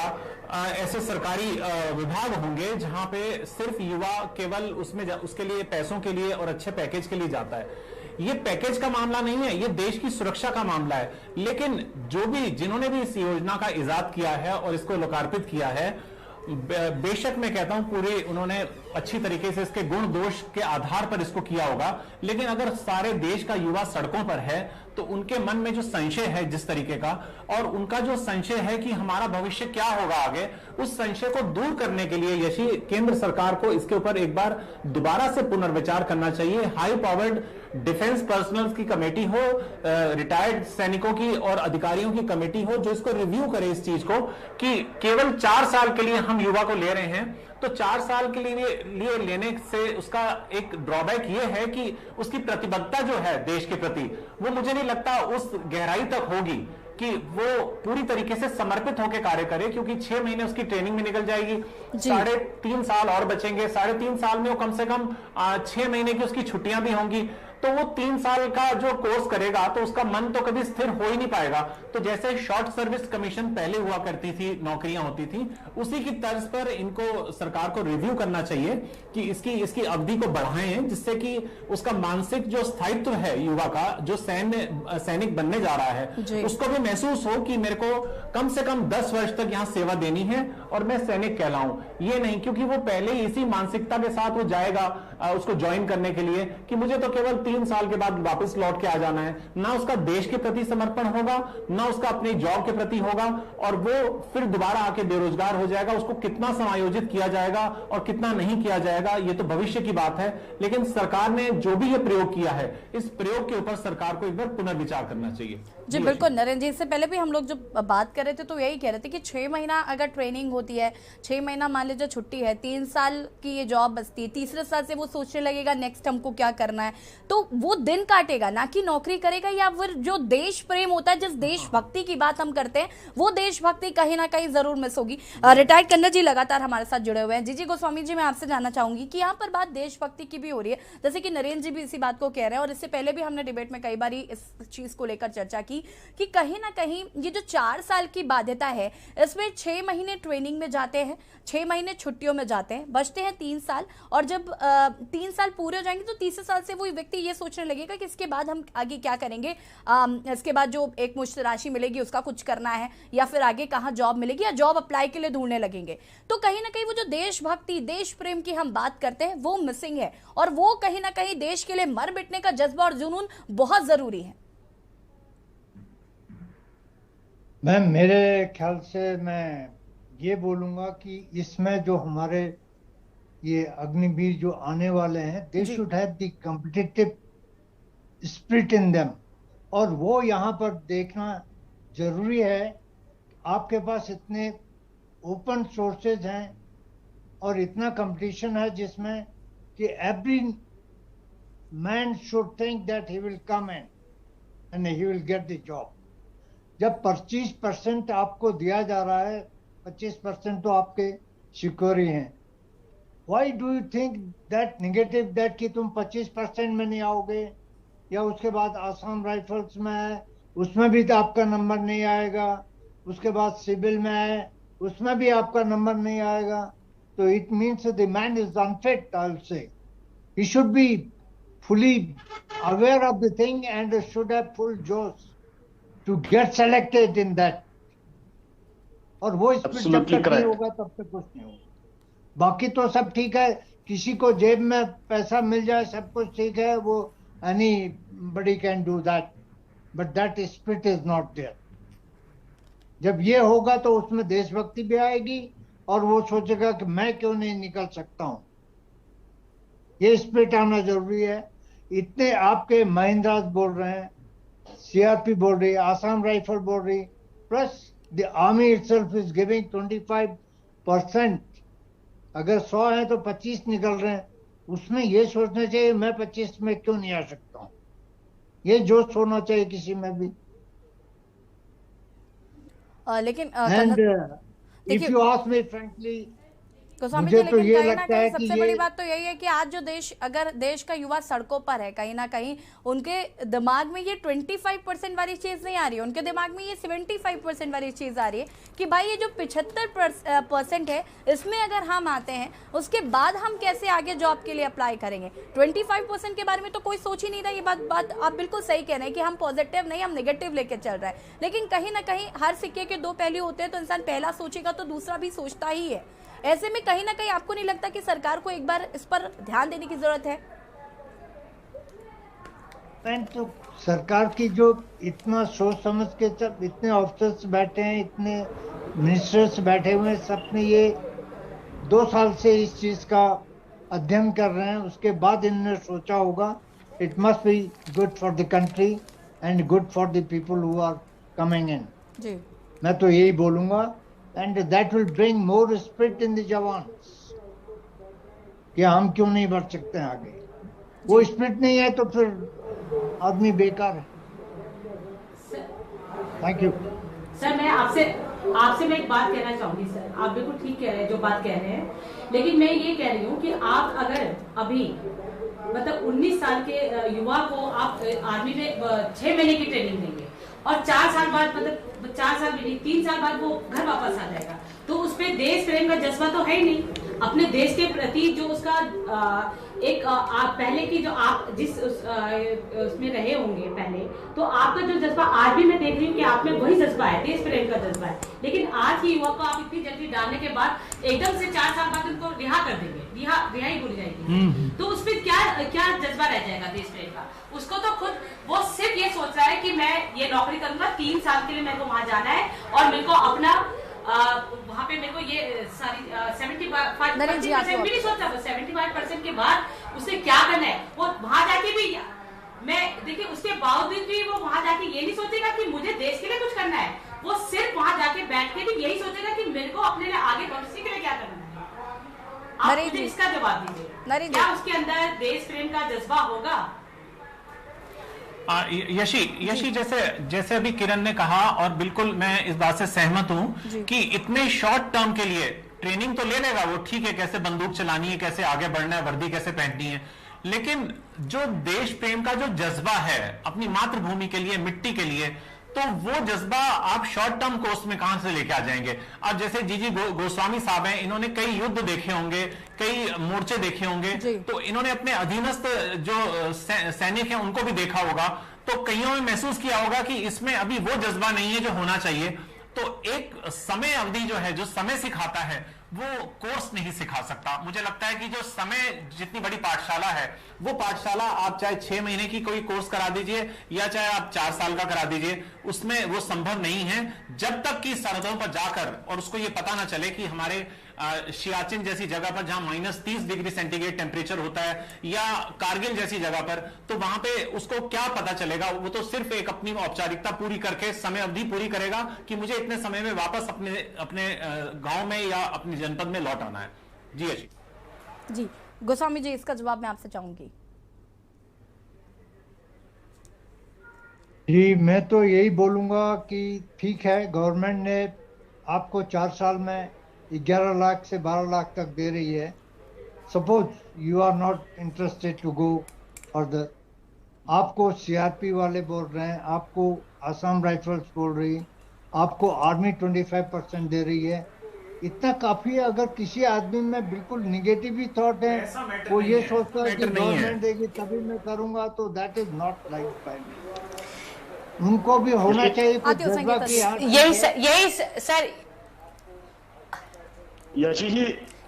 ऐसे सरकारी विभाग होंगे जहां पे सिर्फ युवा केवल उसके लिए पैसों के लिए और अच्छे पैकेज के लिए जाता है। ये पैकेज का मामला नहीं है, ये देश की सुरक्षा का मामला है। लेकिन जिन्होंने भी इस योजना का इजाद किया है और इसको लोकार्पित किया है, बेशक मैं कहता हूं पूरी उन्होंने अच्छी तरीके से इसके गुण दोष के आधार पर इसको किया होगा, लेकिन अगर सारे देश का युवा सड़कों पर है तो उनके मन में जो संशय है जिस तरीके का, और उनका जो संशय है कि हमारा भविष्य क्या होगा आगे, उस संशय को दूर करने के लिए यशी केंद्र सरकार को इसके ऊपर एक बार दोबारा से पुनर्विचार करना चाहिए। हाई पावर्ड डिफेंस पर्सनल्स की कमेटी हो, रिटायर्ड सैनिकों की और अधिकारियों की कमेटी हो जो इसको रिव्यू करे इस चीज को कि केवल 4 साल के लिए हम युवा को ले रहे हैं, तो 4 साल के लिए लेने से उसका एक ड्रॉबैक ये है कि उसकी प्रतिबद्धता जो है देश के प्रति वो मुझे नहीं लगता उस गहराई तक होगी कि वो पूरी तरीके से समर्पित होकर कार्य करे, क्योंकि 6 महीने उसकी ट्रेनिंग में निकल जाएगी, 3.5 साल और बचेंगे, 3.5 साल में वो कम से कम 6 महीने की उसकी छुट्टियां भी होंगी, तो वो 3 साल का जो कोर्स करेगा तो उसका मन तो कभी स्थिर हो ही नहीं पाएगा। तो जैसे शॉर्ट सर्विस कमीशन पहले हुआ करती थी, नौकरियां होती थी, उसी की तर्ज पर इनको सरकार को रिव्यू करना चाहिए कि इसकी अवधि को बढ़ाएं, जिससे कि उसका मानसिक जो स्थायित्व है युवा का, जो सैनिक बनने जा रहा है, उसको भी महसूस हो कि मेरे को कम से कम 10 वर्ष तक यहां सेवा देनी है और मैं सैनिक कहलाऊं। ये नहीं क्योंकि वो पहले ही इसी मानसिकता के साथ वो जाएगा उसको ज्वाइन करने के लिए कि मुझे तो केवल 3 साल के बाद वापस लौट के आ जाना है, ना उसका देश के प्रति समर्पण होगा, ना उसका अपनी जॉब के प्रति होगा, और वो फिर दोबारा आके बेरोजगार हो जाएगा। उसको कितना समायोजित किया जाएगा और कितना नहीं किया जाएगा ये तो भविष्य की बात है, लेकिन सरकार ने जो भी ये प्रयोग किया है, इस प्रयोग के ऊपर सरकार को एक बार पुनर्विचार करना चाहिए। जी बिल्कुल नरेंद्र जी, इससे पहले भी हम लोग जो बात कर रहे थे तो यही कह रहे थे कि 6 महीना अगर ट्रेनिंग होती है, 6 महीना मान लीजिए छुट्टी है, 3 साल की ये जॉब बचती है, तीसरे साल से वो सोचने लगेगा नेक्स्ट हमको क्या करना है, तो वो दिन काटेगा ना कि नौकरी करेगा। या फिर जो देश प्रेम होता है, जिस देशभक्ति की बात हम करते हैं, वो देशभक्ति कहीं ना कहीं जरूर मिस होगी। रिटायर्ड कन्नड़ जी लगातार हमारे साथ जुड़े हुए हैं। जी गोस्वामी जी, मैं आपसे जानना चाहूंगी कि यहाँ पर बात देशभक्ति की भी हो रही है, जैसे कि नरेंद्र जी भी इसी बात को कह रहे हैं, और इससे पहले भी हमने डिबेट में कई बार इस चीज को लेकर चर्चा की कि कहीं ना कहीं ये जो 4 साल की बाध्यता है, इसमें 6 महीने ट्रेनिंग में जाते हैं, 6 महीने छुट्टियों में जाते हैं, बचते हैं 3 साल, और जब 3 साल पूरे हो जाएंगे तो तीसरे साल से वो व्यक्ति ये सोचने लगेगा कि इसके बाद हम आगे क्या करेंगे, इसके बाद जो एक मुश्त राशि मिलेगी उसका कुछ करना है, या फिर आगे कहाँ जॉब मिलेगी, या जॉब अप्लाई के लिए ढूंढने लगेंगे। तो कहीं ना कहीं वो जो देशभक्ति, देश प्रेम की हम बात करते हैं, वो मिसिंग है, और वो कहीं ना कहीं देश के लिए मर मिटने का जज्बा और जुनून बहुत जरूरी है। मैम, मेरे ख्याल से मैं ये बोलूंगा कि इसमें जो हमारे ये अग्निवीर जो आने वाले हैं, they should have the competitive spirit in them, और वो यहाँ पर देखना जरूरी है। आपके पास इतने ओपन सोर्सेज हैं और इतना कंपटीशन है जिसमें कि every man should think that he will come in and he will get the job. जब 25% आपको दिया जा रहा है, 25% तो आपके सिक्योर ही हैं, Why do you think that negative that कि तुम 25% में नहीं आओगे, या उसके बाद आसाम राइफल्स में है उसमें भी तो आपका नंबर नहीं आएगा, उसके बाद सिविल में है उसमें भी आपका नंबर नहीं आएगा, तो it means the man is unfit. I will say he should be fully aware of the thing and should have full josh to get selected in that. और वो स्पीड जब तक नहीं होगा तब तक कुछ नहीं होगा. बाकी तो सब ठीक है, किसी को जेब में पैसा मिल जाए सब कुछ ठीक है, वो anybody can do that, but that spirit is not there. जब ये होगा तो उसमें देशभक्ति भी आएगी और वो सोचेगा कि मैं क्यों नहीं निकल सकता हूं. ये स्पिरिट आना जरूरी है. इतने आपके महिंद्राज बोल रहे हैं, सीआरपी बोल रही है, आसाम राइफल बोल रही, plus the army itself is giving 25%. अगर 100 है तो 25 निकल रहे हैं. उसमें ये सोचना चाहिए मैं 25 में क्यों नहीं आ सकता हूँ. ये जोश होना चाहिए किसी में भी. लेकिन if you ask me frankly, Goswami ji, लेकिन कहीं ना कहीं सबसे बड़ी बात तो यही है कि आज जो देश, अगर देश का युवा सड़कों पर है, कहीं ना कहीं उनके दिमाग में ये 25% वाली चीज नहीं आ रही है, उनके दिमाग में ये 75% वाली चीज आ रही है कि भाई ये जो 75% है इसमें अगर हम आते हैं उसके बाद हम कैसे आगे जॉब के लिए अप्लाई करेंगे. 25% के बारे में तो कोई सोच ही नहीं रहा. ये बात आप बिल्कुल सही कह रहे हैं कि हम पॉजिटिव नहीं, हम नेगेटिव लेके चल रहे हैं. लेकिन कहीं ना कहीं हर सिक्के के दो पहलू होते हैं, तो इंसान पहला सोचेगा तो दूसरा भी सोचता ही है. ऐसे में कहीं ना कहीं आपको नहीं लगता कि सरकार को एक बार इस पर ध्यान देने की जरूरत है? तो सरकार की जो इतना सोच समझ के सब इतने ऑफिसर्स बैठे हैं, इतने मिनिस्टर्स बैठे हुए हैं, सबने ये 2 साल से इस चीज का अध्ययन कर रहे हैं. उसके बाद इन्होंने सोचा होगा it must be good for the country and good for the people who are coming in. मैं तो यही बोलूंगा. And that will bring more spirit in the jawans. कि हम क्यों नहीं बढ़ सकते हैं आगे. वो स्पिरिट नहीं है तो फिर आदमी बेकार है. Thank you sir. मैं आपसे मैं एक बात कहना चाहूंगी सर. आप बिल्कुल ठीक कह रहे हैं जो बात कह रहे हैं, लेकिन मैं ये कह रही हूँ कि आप अगर अभी मतलब 19 साल के युवा को आप आर्मी में 6 महीने की ट्रेनिंग देंगे और 4 साल बाद, मतलब 4 साल भी नहीं 3 साल बाद वो घर वापस आ जाएगा, तो उसपे देश प्रेम का जज्बा तो है ही नहीं. अपने देश के प्रति जो उसका आप पहले की जो आप जिस उसमें रहे होंगे पहले, तो आपका जो जज्बा आज भी मैं देख रही हूँ कि आप में वही जज्बा है, देश प्रेम का जज्बा है. लेकिन आज की युवा को आप इतनी जल्दी डालने के बाद एकदम से 4 साल बाद उनको रिहा कर देंगे, रिहाई बोली जाएगी, तो उसमें क्या जज्बा रह जाएगा देश प्रेम का. उसको तो खुद वो सिर्फ ये सोच रहा है कि मैं ये नौकरी करूंगा, 3 साल के लिए मेरे को वहां जाना है और मेरे को अपना वहां पे मेरे को ये सारी 75% भी नहीं सोचता. 75% के बाद उसे क्या करना है, वो वहां जाके भी मैं देखिए उसके बावजूद भी वो वहां जाके ये नहीं सोचेगा कि मुझे देश के लिए कुछ करना है. वो सिर्फ वहां जाके बैठ के भी यही सोचेगा कि मेरे को अपने लिए आगे भविष्य के लिए क्या करना है. आप मुझे इसका जवाब दीजिए, क्या उसके अंदर देश प्रेम का जज्बा होगा? यशी जैसे अभी किरण ने कहा, और बिल्कुल मैं इस बात से सहमत हूं कि इतने शॉर्ट टर्म के लिए ट्रेनिंग तो ले लेगा वो, ठीक है, कैसे बंदूक चलानी है, कैसे आगे बढ़ना है, वर्दी कैसे पहननी है, लेकिन जो देश प्रेम का जो जज्बा है अपनी मातृभूमि के लिए, मिट्टी के लिए, तो वो जज्बा आप शॉर्ट टर्म कोर्स में कहां से लेके आ जाएंगे. अब जैसे जी गोस्वामी साहब हैं, इन्होंने कई युद्ध देखे होंगे, कई मोर्चे देखे होंगे, तो इन्होंने अपने अधीनस्थ जो सैनिक हैं उनको भी देखा होगा, तो कईयों में महसूस किया होगा कि इसमें अभी वो जज्बा नहीं है जो होना चाहिए. तो एक समय अवधि जो है, जो समय सिखाता है, वो कोर्स नहीं सिखा सकता. मुझे लगता है कि जो समय जितनी बड़ी पाठशाला है, वो पाठशाला आप चाहे 6 महीने की कोई कोर्स करा दीजिए या चाहे आप 4 साल का करा दीजिए, उसमें वो संभव नहीं है जब तक कि सरहदों पर जाकर और उसको ये पता ना चले कि हमारे सियाचिन जैसी जगह पर जहां -30 डिग्री सेंटीग्रेड टेम्परेचर होता है, या कारगिल जैसी जगह पर, तो वहां पे उसको क्या पता चलेगा. वो तो सिर्फ एक अपनी औपचारिकता पूरी करके समय अवधि पूरी करेगा कि मुझे इतने समय में वापस अपने गांव में या अपनी जनपद में लौट आना है. जी गोस्वामी जी, इसका जवाब मैं आपसे चाहूंगी. जी, मैं तो यही बोलूंगा कि ठीक है, गवर्नमेंट ने आपको 4 साल में 11 लाख से 12 लाख तक दे रही है. Suppose you are not interested to go further, आपको सीआरपी वाले बोल रहे हैं, आपको आसाम राइफल्स बोल रही है, आपको आर्मी 25% दे रही है, इतना काफी है। अगर किसी आदमी में बिल्कुल निगेटिव ही थॉट है, वो ये सोचता है कि गवर्नमेंट देगी तभी मैं करूंगा, तो that is not like by me. उनको भी होना चाहिए कुछ जज्बा कि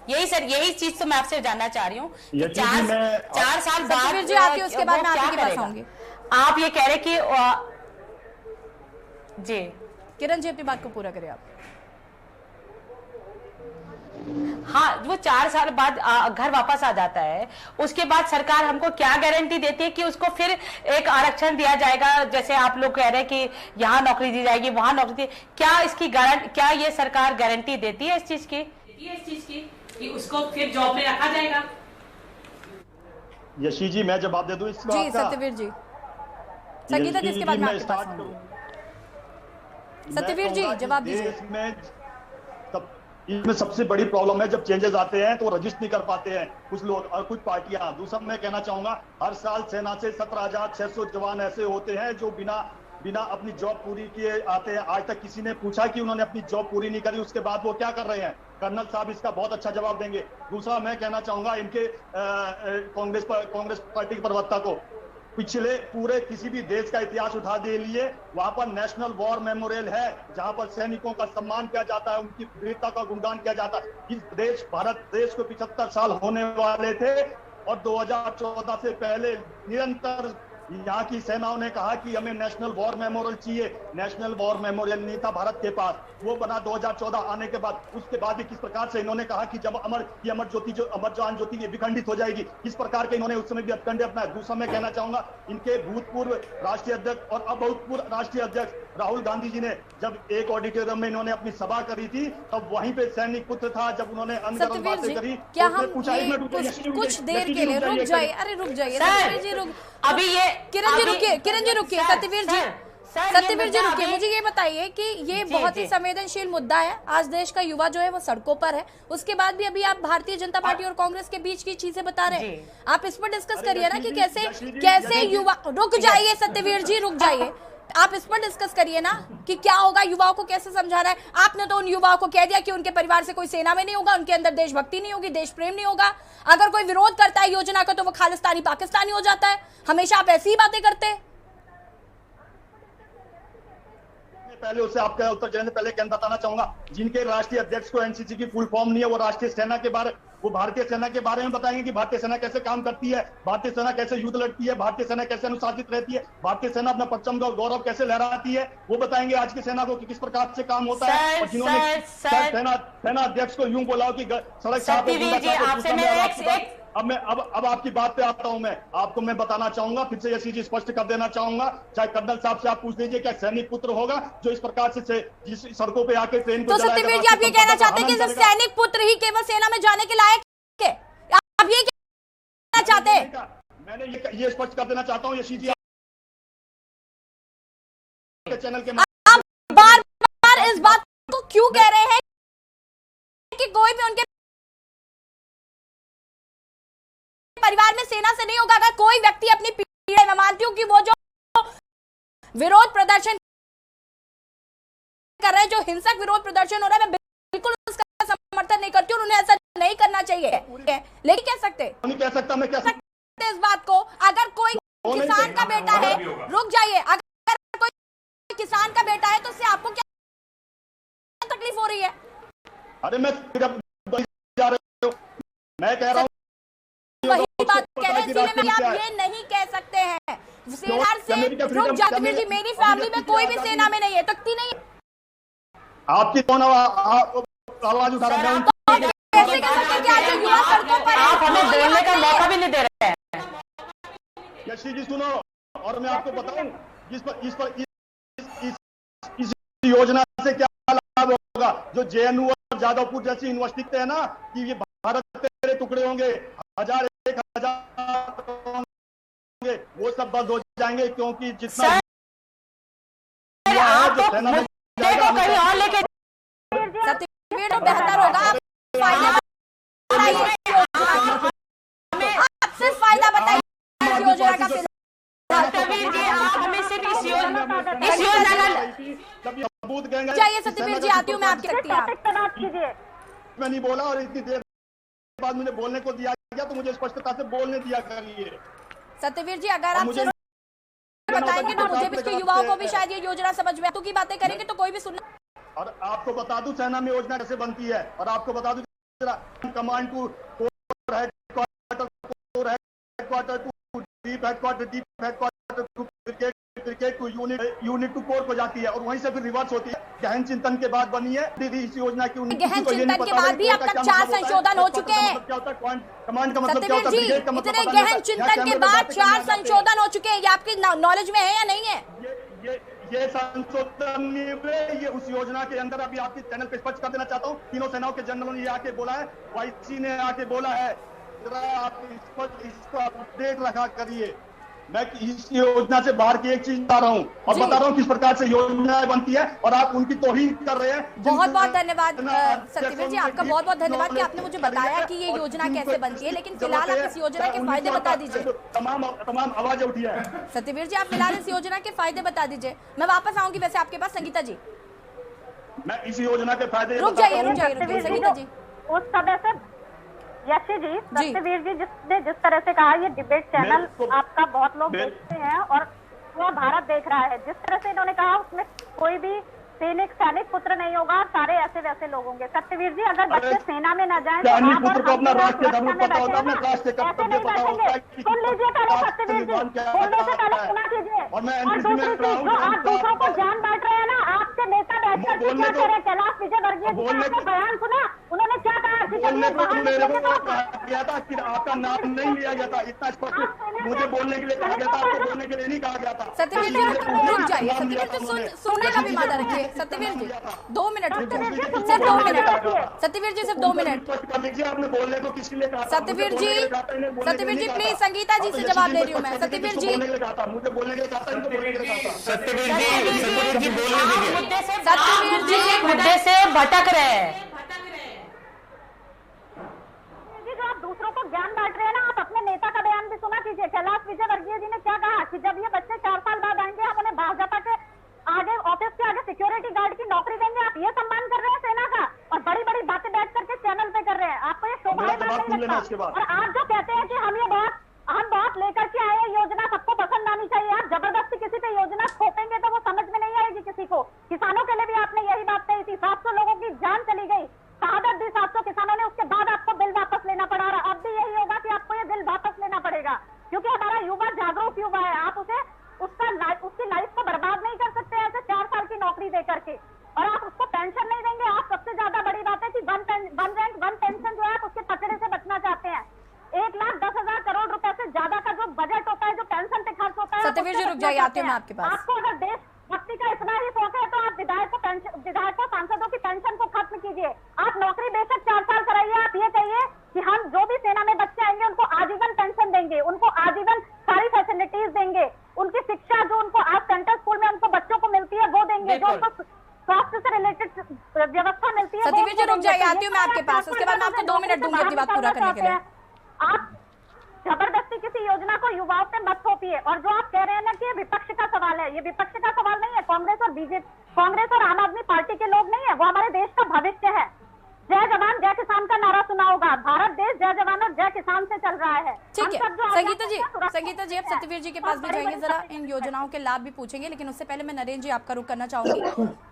यही सर यही चीज तो मैं आपसे जानना चाह रही हूँ। 4 साल बाद जी आती है, उसके बाद मैं आपके पास आऊंगी। आप ये कह रहे कि जी किरण जी अपनी बात को पूरा करें आप। हाँ, वो 4 साल बाद घर वापस आ जाता है, उसके बाद सरकार हमको क्या गारंटी देती है कि उसको फिर एक आरक्षण दिया जाएगा? जैसे आप लोग कह रहे हैं कि यहाँ नौकरी दी जाएगी, वहां नौकरी दी, क्या इसकी क्या ये सरकार गारंटी देती है इस चीज की कि उसको फिर जॉब में रखा जाएगा? यशी जी मैं जवाब दे दूं इस बात का। सत्यवीर जी, संगीता जी इसके बाद मैं आपके पास आऊंगी। सत्यवीर जी जवाब दीजिए। इसमें सबसे बड़ी प्रॉब्लम है जब चेंजेस आते हैं तो रजिस्टर नहीं कर पाते हैं कुछ लोग और कुछ पार्टियां। दूसरा मैं कहना चाहूंगा, हर साल सेना से 17,600 जवान ऐसे होते हैं जो बिना अपनी जॉब पूरी किए आते हैं। आज तक किसी ने पूछा कि उन्होंने अपनी जॉब पूरी नहीं करी, उसके बाद वो क्या कर रहे हैं? कर्नल साहब इसका बहुत अच्छा जवाब देंगे। दूसरा मैं कहना चाहूंगा इनके कांग्रेस पार्टी के प्रवक्ता को, पिछले पूरे किसी भी देश का इतिहास उठा दे लिए, वहां पर नेशनल वॉर मेमोरियल है जहां पर सैनिकों का सम्मान किया जाता है, उनकी वीरता का गुणगान किया जाता है। इस भारत देश को 75 साल होने वाले थे और 2014 से पहले निरंतर यहाँ की सेनाओं ने कहा कि हमें नेशनल वॉर मेमोरियल चाहिए। नेशनल वॉर मेमोरियल नहीं था भारत के पास, वो बना 2014 आने के बाद। उसके बाद भी किस प्रकार से इन्होंने कहा कि जब अमर जवान ज्योति ये विखंडित हो जाएगी, किस प्रकार के इन्होंने उस समय भी हथकंडे अपनाए। दूसरा मैं कहना चाहूंगा, इनके भूतपूर्व राष्ट्रीय अध्यक्ष और अभूतपूर्व राष्ट्रीय अध्यक्ष राहुल गांधी जी ने जब एक ऑडिटोरियम में इन्होंने अपनी सभा करी थी, तब वहीं पे सैनिक पुत्र था। जब उन्होंने अनगढ़ बातें करी, क्या हम कुछ देर के लिए रुक जाइए? अरे रुक जाइए सत्यवीर जी, रुक अभी ये किरण जी रुकिए सत्यवीर जी रुकिए। मुझे ये बताइए कि ये बहुत ही संवेदनशील मुद्दा है। आज देश का युवा जो है वो सड़कों पर है, उसके बाद भी अभी आप भारतीय जनता पार्टी और कांग्रेस के बीच की चीजें बता रहे हैं। आप इस पर डिस्कस करिए ना कि कैसे युवा। रुक जाइए सत्यवीर जी, रुक जाइए। आप इस पर डिस्कस करिए ना कि क्या होगा, युवाओं को कैसे समझाना है। आपने तो उन युवाओं को कह दिया कि उनके परिवार से कोई सेना में नहीं होगा, उनके अंदर देशभक्ति नहीं होगी, देश प्रेम नहीं होगा। अगर कोई विरोध करता है योजना का तो वो खालिस्तानी पाकिस्तानी हो जाता है। हमेशा आप ऐसी ही बातें करते हैं। पहले उससे आपका उत्तर देने से पहले क्या बताना चाहूंगा, जिनके राष्ट्रीय अध्यक्ष को एनसीसी की फुल फॉर्म नहीं है, वो राष्ट्रीय सेना के बारे, वो भारतीय सेना के बारे में बताएंगे कि भारतीय सेना कैसे काम करती है, भारतीय सेना कैसे युद्ध लड़ती है, भारतीय सेना कैसे अनुशासित रहती है, भारतीय सेना अपना परचम गौरव कैसे लहराती है, वो बताएंगे आज की सेना को कि किस प्रकार से काम होता है। और जिन्होंने सेना अध्यक्ष को यूं बोला कि सड़क अब आपकी बात पे आता हूं मैं। आपको मैं बताना चाहूंगा, फिर से ये चीज स्पष्ट कर देना चाहूंगा, चाहे कर्नल साहब से आप पूछ लीजिए, क्या सैनिक पुत्र होगा जो इस प्रकार से जिस सड़कों पे आके ट्रेन को तो सत्यवीर जी आप ये कहना चाहते हैं कि सिर्फ सैनिक पुत्र ही केवल सेना में जाने के लायक है? आप ये कहना चाहते हैं? मैंने ये स्पष्ट कर देना चाहता हूँ, ये चीज चैनल के बार बार इस बात को क्यों कह रहे हैं कि कोई भी उनके परिवार में सेना से नहीं होगा? अगर कोई व्यक्ति अपनी पीढ़ी, मैं मानती हूं कि वो जो विरोध प्रदर्शन कर रहे हैं, जो हिंसक विरोध प्रदर्शन हो रहा है, मैं बिल्कुल उसका समर्थन नहीं करती हूं, उन्हें ऐसा नहीं करना चाहिए। लेकिन कह सकते, नहीं कह सकता, मैं कह सकता इस बात को। अगर कोई किसान का बेटा है, रुक जाइए, अगर कोई किसान का बेटा है तो उससे आपको क्या तकलीफ हो रही है? अरे मैं कह रहा हूँ वही बात कह रहे हैं, इसीलिए मैं आप ये नहीं कह सकते हैं सेना से। रुक जाते जी, मेरी फैमिली में कोई भी सेना में नहीं है, तकती नहीं। आपकी कौन आवाज उठा रहा है? कैसे कह सकते हैं कि आज जो युवा सड़कों पर है, आप हमें बोलने का मौका भी नहीं दे रहे हैं। यशी जी सुनो, और मैं आपको बताऊं इस योजना से क्या लाभ होगा। जो जेएनयू और जादवपुर जैसी यूनिवर्सिटी है ना, कि ये भारत तेरे टुकड़े होंगे, 1000 होंगे, वो सब बंद हो जाएंगे, क्योंकि जितना जो सेना में कहीं और लेके बेहतर होगा। सत्यवीर जी आप हमें सिर्फ इस योजना का चाहिए। सत्यवीर जी आती हूँ मैं आपकी कीजिए। मैं नहीं बोला और इतनी देर बाद मुझे बोलने को दिया गया तो मुझे स्पष्टता से बोलने दिया करिए। सत्यवीर जी अगर आप बताएंगे तो मुझे भी इसके युवाओं को भी शायद ये योजना समझ में, तो की बातें करेंगे तो कोई भी सुनना। और आपको बता दूं सेना में योजना कैसे बनती है, और आपको बता दूं command to headquarter to deep headquarter to cricket to unit to corps को जाती है और वहीं से फिर रिवर्स होती है। गहन चिंतन के बाद बनी है इस योजना की। गहन चिंतन के बाद भी अब तक 4 संशोधन हो चुके हैं। कमांड का मतलब क्या होता है? सत्यवीर जी इतने गहन चिंतन के बाद 4 संशोधन हो चुके हैं, ये आपके नॉलेज में है या नहीं है? ये संशोधन ये उस योजना के अंदर अभी आपके चैनल पे स्पष्ट कर देना चाहता हूँ। तीनों सेनाओं के जनरलों ने ये आके बोला है, वाईसी ने आके बोला है, जरा आप इसको अपडेट रखा करिए। मैं इस योजना से बाहर की एक चीज बता रहा हूँ और बता रहा हूँ किस प्रकार से योजनाएं बनती है और आप उनकी तौहीन कर रहे हैं। बहुत बहुत धन्यवाद सत्यवीर जी, आपका बहुत बहुत धन्यवाद कि आपने मुझे बताया कि ये योजना कैसे बनती है। लेकिन फिलहाल आप इस योजना के फायदे बता दीजिए। तमाम आवाजें उठी है। सत्यवीर जी आप फिलहाल इस योजना के फायदे बता दीजिए। मैं वापस आऊंगी वैसे आपके पास। संगीता जी मैं इस योजना के फायदे रुक जाइए संगीता जी। उस समय से यशी जी, सत्यवीर जी जिसने जिस तरह से कहा, ये डिबेट चैनल आपका बहुत लोग देखते हैं और पूरा भारत देख रहा है। जिस तरह से इन्होंने कहा उसमें कोई भी सैनिक पुत्र नहीं होगा, सारे ऐसे वैसे लोग होंगे। सत्यवीर जी अगर बच्चे सेना में न जाएं तो आप ऐसे नहीं बैठेंगे। सुन लीजिए पहले सत्यवीर जी, बोलने से पहले सुना कीजिए। और दूसरी चीज, जो आप दूसरों को ज्ञान बांट रहे हैं ना, आपके नेता बैठकर के क्या कह रहे हैं? कैलाश विजय वर्गीय जी का आपने बयान सुना? उन्होंने क्या कहा? गया था कि आपका नाम नहीं लिया गया था, इतना स्पष्ट मुझे बोलने के लिए कहा गया था, आपको बोलने के लिए नहीं कहा गया था। सत्यवीर जी रुक जाइए। सत्यवीर जी सुनने का भी मादा रखिए। सत्यवीर जी 2 मिनट, सिर्फ 2 मिनट। सत्यवीर जी सिर्फ 2 मिनट। आपने बोलने को किसके लिए कहा? सत्यवीर जी प्लीज संगीता जी से जवाब दे रही हूँ मैं। सत्यवीर जी मुझे बोलने के लिए कहा था। सत्यवीर जी मुद्दे से भटक रहे हैं। जो आप दूसरों को ज्ञान बांट रहे हैं ना, आप अपने नेता का बयान भी सुना कीजिए। कैलाश विजय वर्गीय जी ने क्या कहा कि जब ये बच्चे 4 साल बाद आएंगे हम उन्हें भाजपा के आगे ऑफिस के आगे सिक्योरिटी गार्ड की नौकरी देंगे। आप ये सम्मान कर रहे हैं सेना का और बड़ी बड़ी बातें बैठ करके चैनल पे कर रहे हैं। आपको ये शोभा नहीं लगता? और आप जो कहते हैं कि हम बहुत लेकर के आए योजना, सबको पसंद आनी चाहिए। आप जबरदस्ती किसी पे योजना थोपेंगे तो वो समझ में नहीं आएगी किसी को। किसानों के लिए भी आपने यही बात कही थी। 700 लोगों की जान चली गई, शहादत दी 700 किसानों ने, उसके बाद आपको बिल वापस लेना पड़ा। और अब भी यही होगा कि आपको ये बिल वापस लेना पड़ेगा, क्योंकि हमारा युवा जागरूक युवा है। आप उसकी लाइफ को बर्बाद नहीं कर सकते ऐसे 4 साल की नौकरी दे करके। और आप उसको पेंशन नहीं देंगे। आप सबसे ज्यादा बड़ी बात है कि वन रैंक वन पेंशन जो है आप उसके पकड़े से बचना चाहते हैं। 1,10,000 करोड़ रुपए से ज्यादा का जो बजट होता है, जो पेंशन पे खर्च होता है। सत्यवीर जी रुक जाइए, आते हैं मैं आपके पास। आपको अगर देशभक्ति का इतना ही शौक है तो आप विधायकों सांसदों की पेंशन को खत्म कीजिए। आप नौकरी बेशक 4 साल कराइए। आप ये कहिए कि हम जो भी सेना में बच्चे आएंगे उनको आजीवन पेंशन देंगे, उनको आजीवन सारी फैसिलिटीज देंगे, उनकी शिक्षा जो उनको आज सेंट्रल स्कूल में उनको बच्चों को मिलती है वो देंगे, जो उनको स्वास्थ्य से रिलेटेड व्यवस्था मिलती है। सत्यवीर जी रुक जाइए, आती हूँ मैं आपके पास। उसके बाद मैं आपको 2 मिनट दूंगी अपनी बात पूरा करने के लिए। आप जबरदस्ती किसी योजना को युवाओं पे मत थोपिए। और जो आप कह रहे हैं ना कि ये विपक्ष का सवाल है, ये विपक्ष का सवाल नहीं है। कांग्रेस और आम आदमी पार्टी के लोग नहीं है, वो हमारे देश का भविष्य है। जय जवान जय किसान का नारा सुना होगा। भारत देश जय जवान और जय किसान से चल रहा है। ठीक है संगीता जी अब सत्यवीर जी के पास भी जाएंगे, जरा इन योजनाओं के लाभ भी पूछेंगे। लेकिन उससे पहले मैं नरेंद्र जी आपका रुख करना चाहूंगी।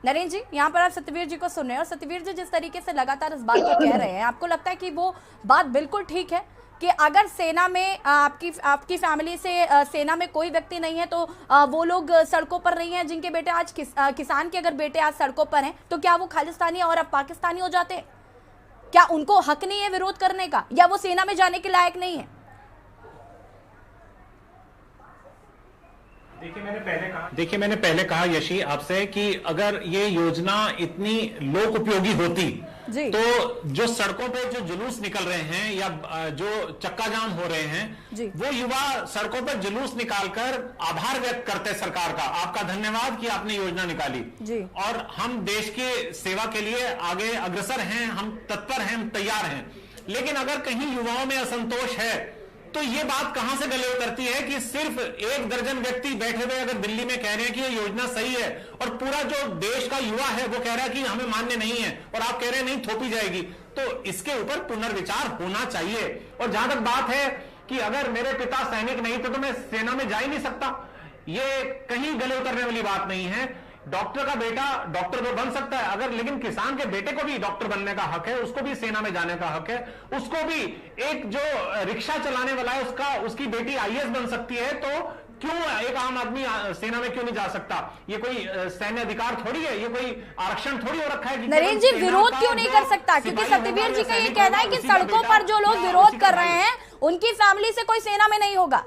नरेंद्र जी यहाँ पर आप सत्यवीर जी को सुन रहे हैं और सत्यवीर जी जिस तरीके से लगातार इस बात को कह रहे हैं, आपको लगता है कि वो बात बिल्कुल ठीक है कि अगर सेना में आपकी फैमिली से सेना में कोई व्यक्ति नहीं है तो वो लोग सड़कों पर नहीं है, जिनके बेटे आज किसान के अगर बेटे आज सड़कों पर हैं तो क्या वो खालिस्तानी और अब पाकिस्तानी हो जाते हैं? क्या उनको हक नहीं है विरोध करने का, या वो सेना में जाने के लायक नहीं है? देखिए मैंने पहले कहा यशी आपसे कि अगर ये योजना इतनी लोक उपयोगी होती तो जो सड़कों पे जो जुलूस निकल रहे हैं या जो चक्का जाम हो रहे हैं वो युवा सड़कों पर जुलूस निकालकर आभार व्यक्त करते सरकार का, आपका धन्यवाद कि आपने योजना निकाली और हम देश की सेवा के लिए आगे अग्रसर हैं, हम तत्पर हैं, हम तैयार हैं। लेकिन अगर कहीं युवाओं में असंतोष है तो ये बात कहां से गले उतरती है कि सिर्फ 1 दर्जन व्यक्ति बैठे हुए अगर दिल्ली में कह रहे हैं कि ये योजना सही है और पूरा जो देश का युवा है वो कह रहा है कि हमें मान्य नहीं है और आप कह रहे हैं नहीं थोपी जाएगी, तो इसके ऊपर पुनर्विचार होना चाहिए। और जहां तक बात है कि अगर मेरे पिता सैनिक नहीं थे तो मैं सेना में जा ही नहीं सकता, ये कहीं गले उतरने वाली बात नहीं है। डॉक्टर का बेटा डॉक्टर तो बन सकता है अगर, लेकिन किसान के बेटे को भी डॉक्टर बनने का हक है, उसको भी सेना में जाने का हक है, उसको भी एक जो रिक्शा चलाने वाला है उसकी बेटी आईएएस बन सकती है, तो क्यों एक आम आदमी सेना में क्यों नहीं जा सकता? ये कोई सैन्य अधिकार थोड़ी है, ये कोई आरक्षण थोड़ी हो रखा है। नरेंद्र जी विरोध क्यों नहीं कर सकता? क्योंकि सत्यवीर जी का ये कहना है कि सड़कों पर जो लोग विरोध कर रहे हैं उनकी फैमिली से कोई सेना में नहीं होगा,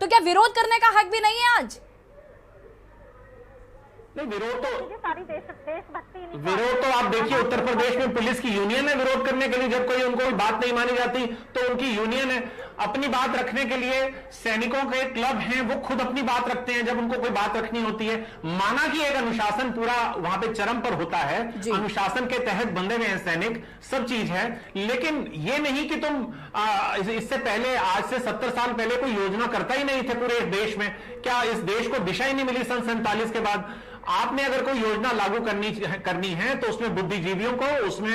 तो क्या विरोध करने का हक भी नहीं है आज? विरोध तो आप देखिए उत्तर प्रदेश में पुलिस की यूनियन है विरोध करने के लिए, जब कोई उनको बात नहीं मानी जाती तो उनकी यूनियन है। अपनी बात रखने के लिए सैनिकों के क्लब हैं, वो खुद अपनी बात रखते हैं जब उनको कोई बात रखनी होती है। माना कि एक अनुशासन पूरा वहां पे चरम पर होता है, अनुशासन के तहत बंधे हुए हैं सैनिक, सब चीज है, लेकिन ये नहीं कि तुम इससे पहले आज से 70 साल पहले कोई योजना करता ही नहीं थे पूरे देश में। क्या इस देश को दिशा ही नहीं मिली सन 47 के बाद? आपने अगर कोई योजना लागू करनी है तो उसमें बुद्धिजीवियों को, उसमें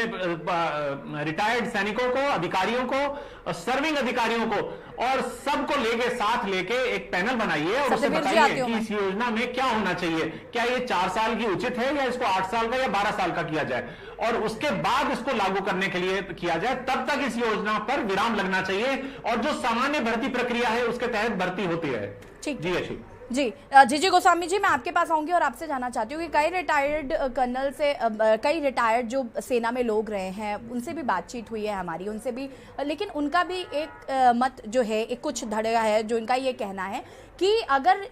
रिटायर्ड सैनिकों को, अधिकारियों को, सर्विंग अधिकारियों को और सबको साथ लेके एक पैनल बनाइए और उसे बताइए कि इस योजना में क्या होना चाहिए। क्या ये 4 साल की उचित है या इसको 8 साल का या 12 साल का किया जाए, और उसके बाद इसको लागू करने के लिए किया जाए। तब तक इस योजना पर विराम लगना चाहिए और जो सामान्य भर्ती प्रक्रिया है उसके तहत भर्ती होती रहे। जी अच्छी जी गोस्वामी जी, मैं आपके पास आऊंगी और आपसे जानना चाहती हूँ कि कई रिटायर्ड कर्नल से, कई रिटायर्ड जो सेना में लोग रहे हैं उनसे भी बातचीत हुई है हमारी, उनसे भी, लेकिन उनका भी एक मत जो है, एक कुछ धड़का है जो इनका ये कहना है कि अगर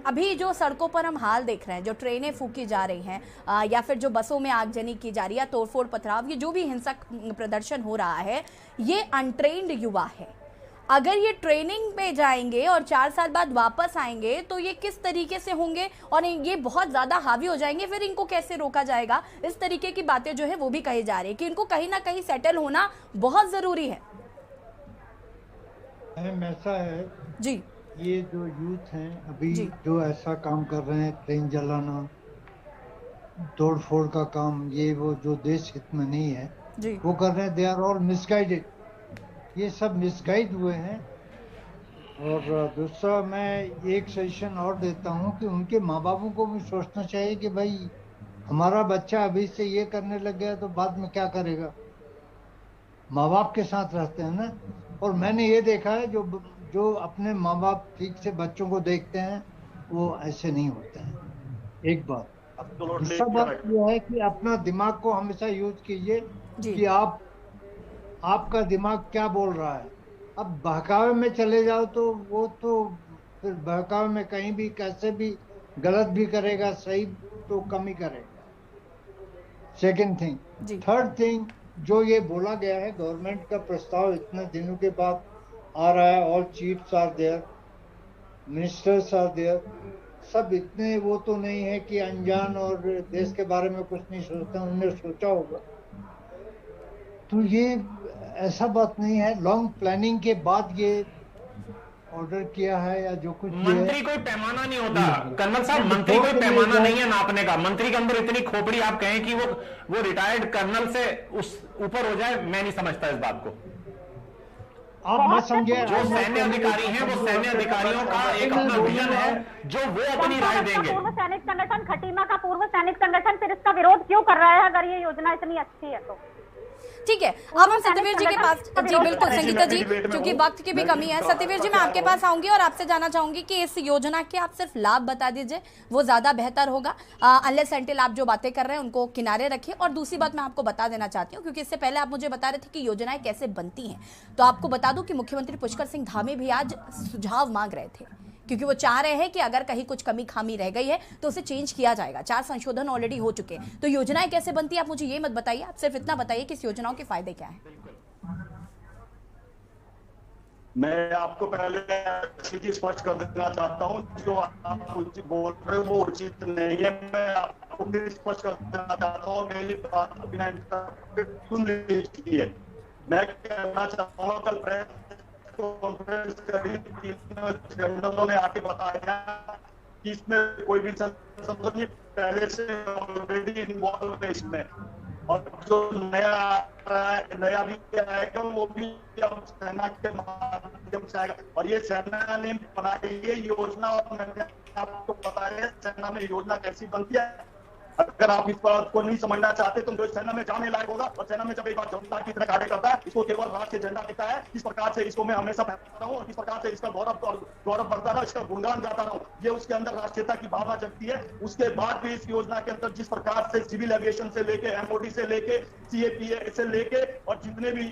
अभी जो सड़कों पर हम हाल देख रहे हैं, जो ट्रेनें फूकी जा रही हैं या फिर जो बसों में आगजनी की जा रही है, तोड़फोड़ पथराव, ये जो भी हिंसक प्रदर्शन हो रहा है, ये अनट्रेन्ड युवा है। अगर ये ट्रेनिंग पे जाएंगे और 4 साल बाद वापस आएंगे तो ये किस तरीके से होंगे और ये बहुत ज्यादा हावी हो जाएंगे, फिर इनको कैसे रोका जाएगा? इस तरीके की बातें जो है वो भी कही जा रही है कि इनको कहीं ना कहीं सेटल होना बहुत जरूरी है। ऐसा है जी, ये जो यूथ हैं अभी जो ऐसा काम कर रहे हैं, ट्रेन जलाना, तोड़ फोड़ का काम, ये वो जो देश हित में नहीं है वो कर रहे हैं, दे आर ऑल मिसगाइडेड, ये सब मिसगाइड हुए हैं। और दूसरा मैं एक सजेशन और देता हूँ कि उनके माँ बापों को भी सोचना चाहिए कि भाई हमारा बच्चा अभी से ये करने लग गया तो बाद में क्या करेगा। माँ बाप के साथ रहते हैं ना, और मैंने ये देखा है जो अपने माँ बाप ठीक से बच्चों को देखते हैं वो ऐसे नहीं होते हैं। एक बात। दूसरा बात यह है कि अपना दिमाग को हमेशा यूज कीजिए कि आपका दिमाग क्या बोल रहा है। अब बहकावे में चले जाओ तो वो तो फिर बहकावे में कहीं भी कैसे भी गलत भी करेगा, सही तो कम ही करेगा। Second thing. थर्ड थिंग, जो ये बोला गया है, गवर्नमेंट का प्रस्ताव इतने दिनों के बाद आ रहा है, all chiefs are there, ministers are there, सब इतने वो तो नहीं है कि अनजान और देश के बारे में कुछ नहीं सोचते, उन्होंने सोचा होगा। तो ये ऐसा बात नहीं है, लॉन्ग प्लानिंग के बाद ये ऑर्डर किया है या जो कुछ। मंत्री कोई पैमाना नहीं होता कर्नल साहब, मंत्री कोई पैमाना नहीं है नापने का। मंत्री के अंदर इतनी खोपड़ी आप कहें कि वो रिटायर्ड कर्नल से उस ऊपर हो जाए, मैं नहीं समझता इस बात को। आप मत समझे, जो सैन्य अधिकारी हैं वो सैन्य अधिकारियों का एक अपना विजन है जो वो अपनी राय देंगे। पूर्व सैनिक संगठन खटीमा का पूर्व सैनिक संगठन फिर इसका विरोध क्यों कर रहा है अगर ये योजना इतनी अच्छी है तो? ठीक है, अब हम सत्यवीर जी के पास, जी बिल्कुल संगीता जी, क्योंकि वक्त की भी कमी है। सत्यवीर जी, मैं आपके पास आऊंगी और आपसे जानना चाहूंगी कि इस योजना के आप सिर्फ लाभ बता दीजिए, वो ज्यादा बेहतर होगा। अनलेस अनटिल आप जो बातें कर रहे हैं उनको किनारे रखिए। और दूसरी बात मैं आपको बता देना चाहती हूँ, क्योंकि इससे पहले आप मुझे बता रहे थे कि योजनाएं कैसे बनती हैं, तो आपको बता दूं कि मुख्यमंत्री पुष्कर सिंह धामी भी आज सुझाव मांग रहे थे, क्योंकि वो चाह रहे हैं कि अगर कहीं कुछ कमी खामी रह गई है तो उसे चेंज किया जाएगा। 4 संशोधन ऑलरेडी हो चुके हैं। तो योजनाएं कैसे बनती है आप मुझे ये मत बताइए, आप सिर्फ इतना बताइए कि इस योजनाओं के फायदे क्या हैं। मैं आपको पहले चीज स्पष्ट कर देना चाहता हूँ, जो आप बोल रहे हो वो उचित नहीं है। मैं आपको फिर स्पष्ट कर देना चाहता हूँ, मेरी बात सुन लीजिए। मैं कहना चाहता हूँ, कल प्रेस कॉन्फ्रेंस करी, तीनों जनरलों ने आके बताया कि इसमें कोई भी संसद नहीं, पहले से ऑलरेडी इन्वॉल्व है इसमें। और जो नया भी आएगा वो भी अब सेना के माध्यम से आएगा। और ये सेना ने बनाई ये योजना, और मैंने आपको बताया सेना में योजना कैसी बनती है। अगर आप इस बात को नहीं समझना चाहते तो जो सेना में जाने लायक होगा, और सेना में जब एक बार जनता की तरह कार्य करता है, इसको केवल राष्ट्रीय झंडा दिखता है, इस प्रकार से इसको मैं हमेशा फैलाता हूँ और इस प्रकार से इसका गौरव बढ़ता रहा, इसका गुणगान गाता रहूं, ये उसके अंदर राष्ट्रीयता की भावना जगती है। उसके बाद भी इस योजना के अंदर जिस प्रकार से सिविल एविएशन से लेके MOD से लेके CAPA से लेके और जितने भी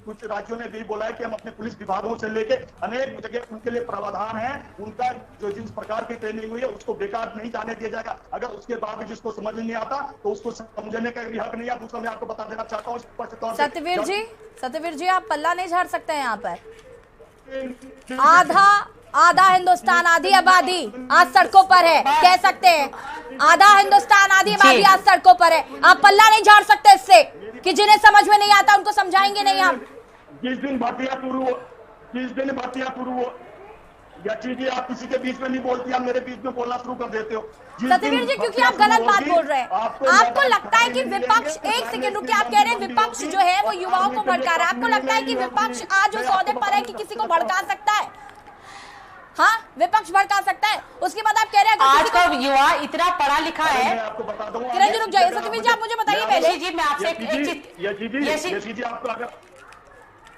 कुछ राज्यों ने भी बोला है कि हम अपने पुलिस विभागों से लेके अनेक जगह उनके लिए प्रावधान है, उनका जो जिस प्रकार की ट्रेनिंग हुई है उसको बेकार नहीं जाने दिया जाएगा। अगर उसके बाद भी जिसको समझ नहीं आता तो उसको समझने का भी हक नहीं है। दूसरा मैं आपको बता देना चाहता हूँ स्पष्ट तौर से, सत्यवीर जी आप पल्ला नहीं झाड़ सकते हैं यहाँ पर। आधा हिंदुस्तान आधी आबादी आज सड़कों पर है, कह सकते हैं आधा हिंदुस्तान आधी आबादी आज सड़कों पर है। आप पल्ला नहीं झाड़ सकते इससे कि जिन्हें समझ में नहीं आता उनको समझाएंगे नहीं हम। जिस दिन भर्तियां शुरू या चीजें आप किसी के बीच में नहीं बोलती, आप मेरे बीच में बोलना शुरू कर देते हो सत्यवीर जी, क्योंकि आप गलत बात बोल रहे हैं। आपको लगता है कि विपक्ष, एक सेकंड रुकिए, आप कह रहे हैं विपक्ष जो है वो युवाओं को भड़का रहा है। आपको लगता है कि विपक्ष आज उस औहदे पर है कि किसी को भड़का सकता है? हाँ, विपक्ष भड़का सकता है। उसके बाद आप कह रहे हैं आज का युवा इतना पढ़ा लिखा है। किरण जी रुक जाइए, सत्यवीर जी आप मुझे बताइए पहले। जी मैं आपसे एक चीज आपको अगर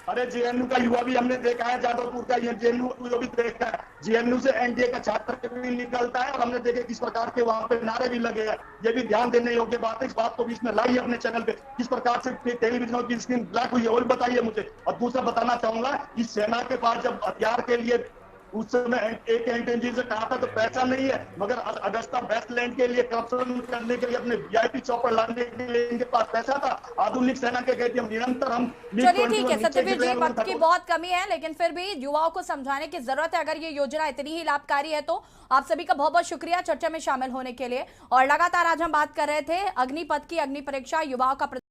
अरे JNU का युवा भी हमने देखा है, जादवपुर का JNU भी देखा है, JNU से NDA का छात्र भी निकलता है और हमने देखे किस प्रकार के वहां पे नारे भी लगे हैं। ये भी ध्यान देने योग्य बात है। इस बात को भी इसमें लाई अपने चैनल पे, किस प्रकार से टेलीविजन की स्क्रीन ब्लैक हुई है वो भी बताइए मुझे। और दूसरा बताना चाहूंगा कि सेना के पास जब हथियार के लिए उस समय एक एंटेंजी से कहा था तो पैसा नहीं है, मगर अगस्ता वेस्टलैंड के लिए करप्शन करने के लिए अपने VIP चौपर लाने के लिए इनके पास पैसा था। आधुनिक सेना के गए थे हम निरंतर हम। चलिए ठीक है सत्यवीर जी, वक्त की बहुत कमी है लेकिन फिर भी युवाओं को समझाने की जरूरत है। अगर ये योजना इतनी ही लाभकारी है तो आप सभी का बहुत बहुत शुक्रिया चर्चा में शामिल होने के लिए। और लगातार आज हम बात कर रहे थे अग्निपथ की अग्नि परीक्षा युवाओं का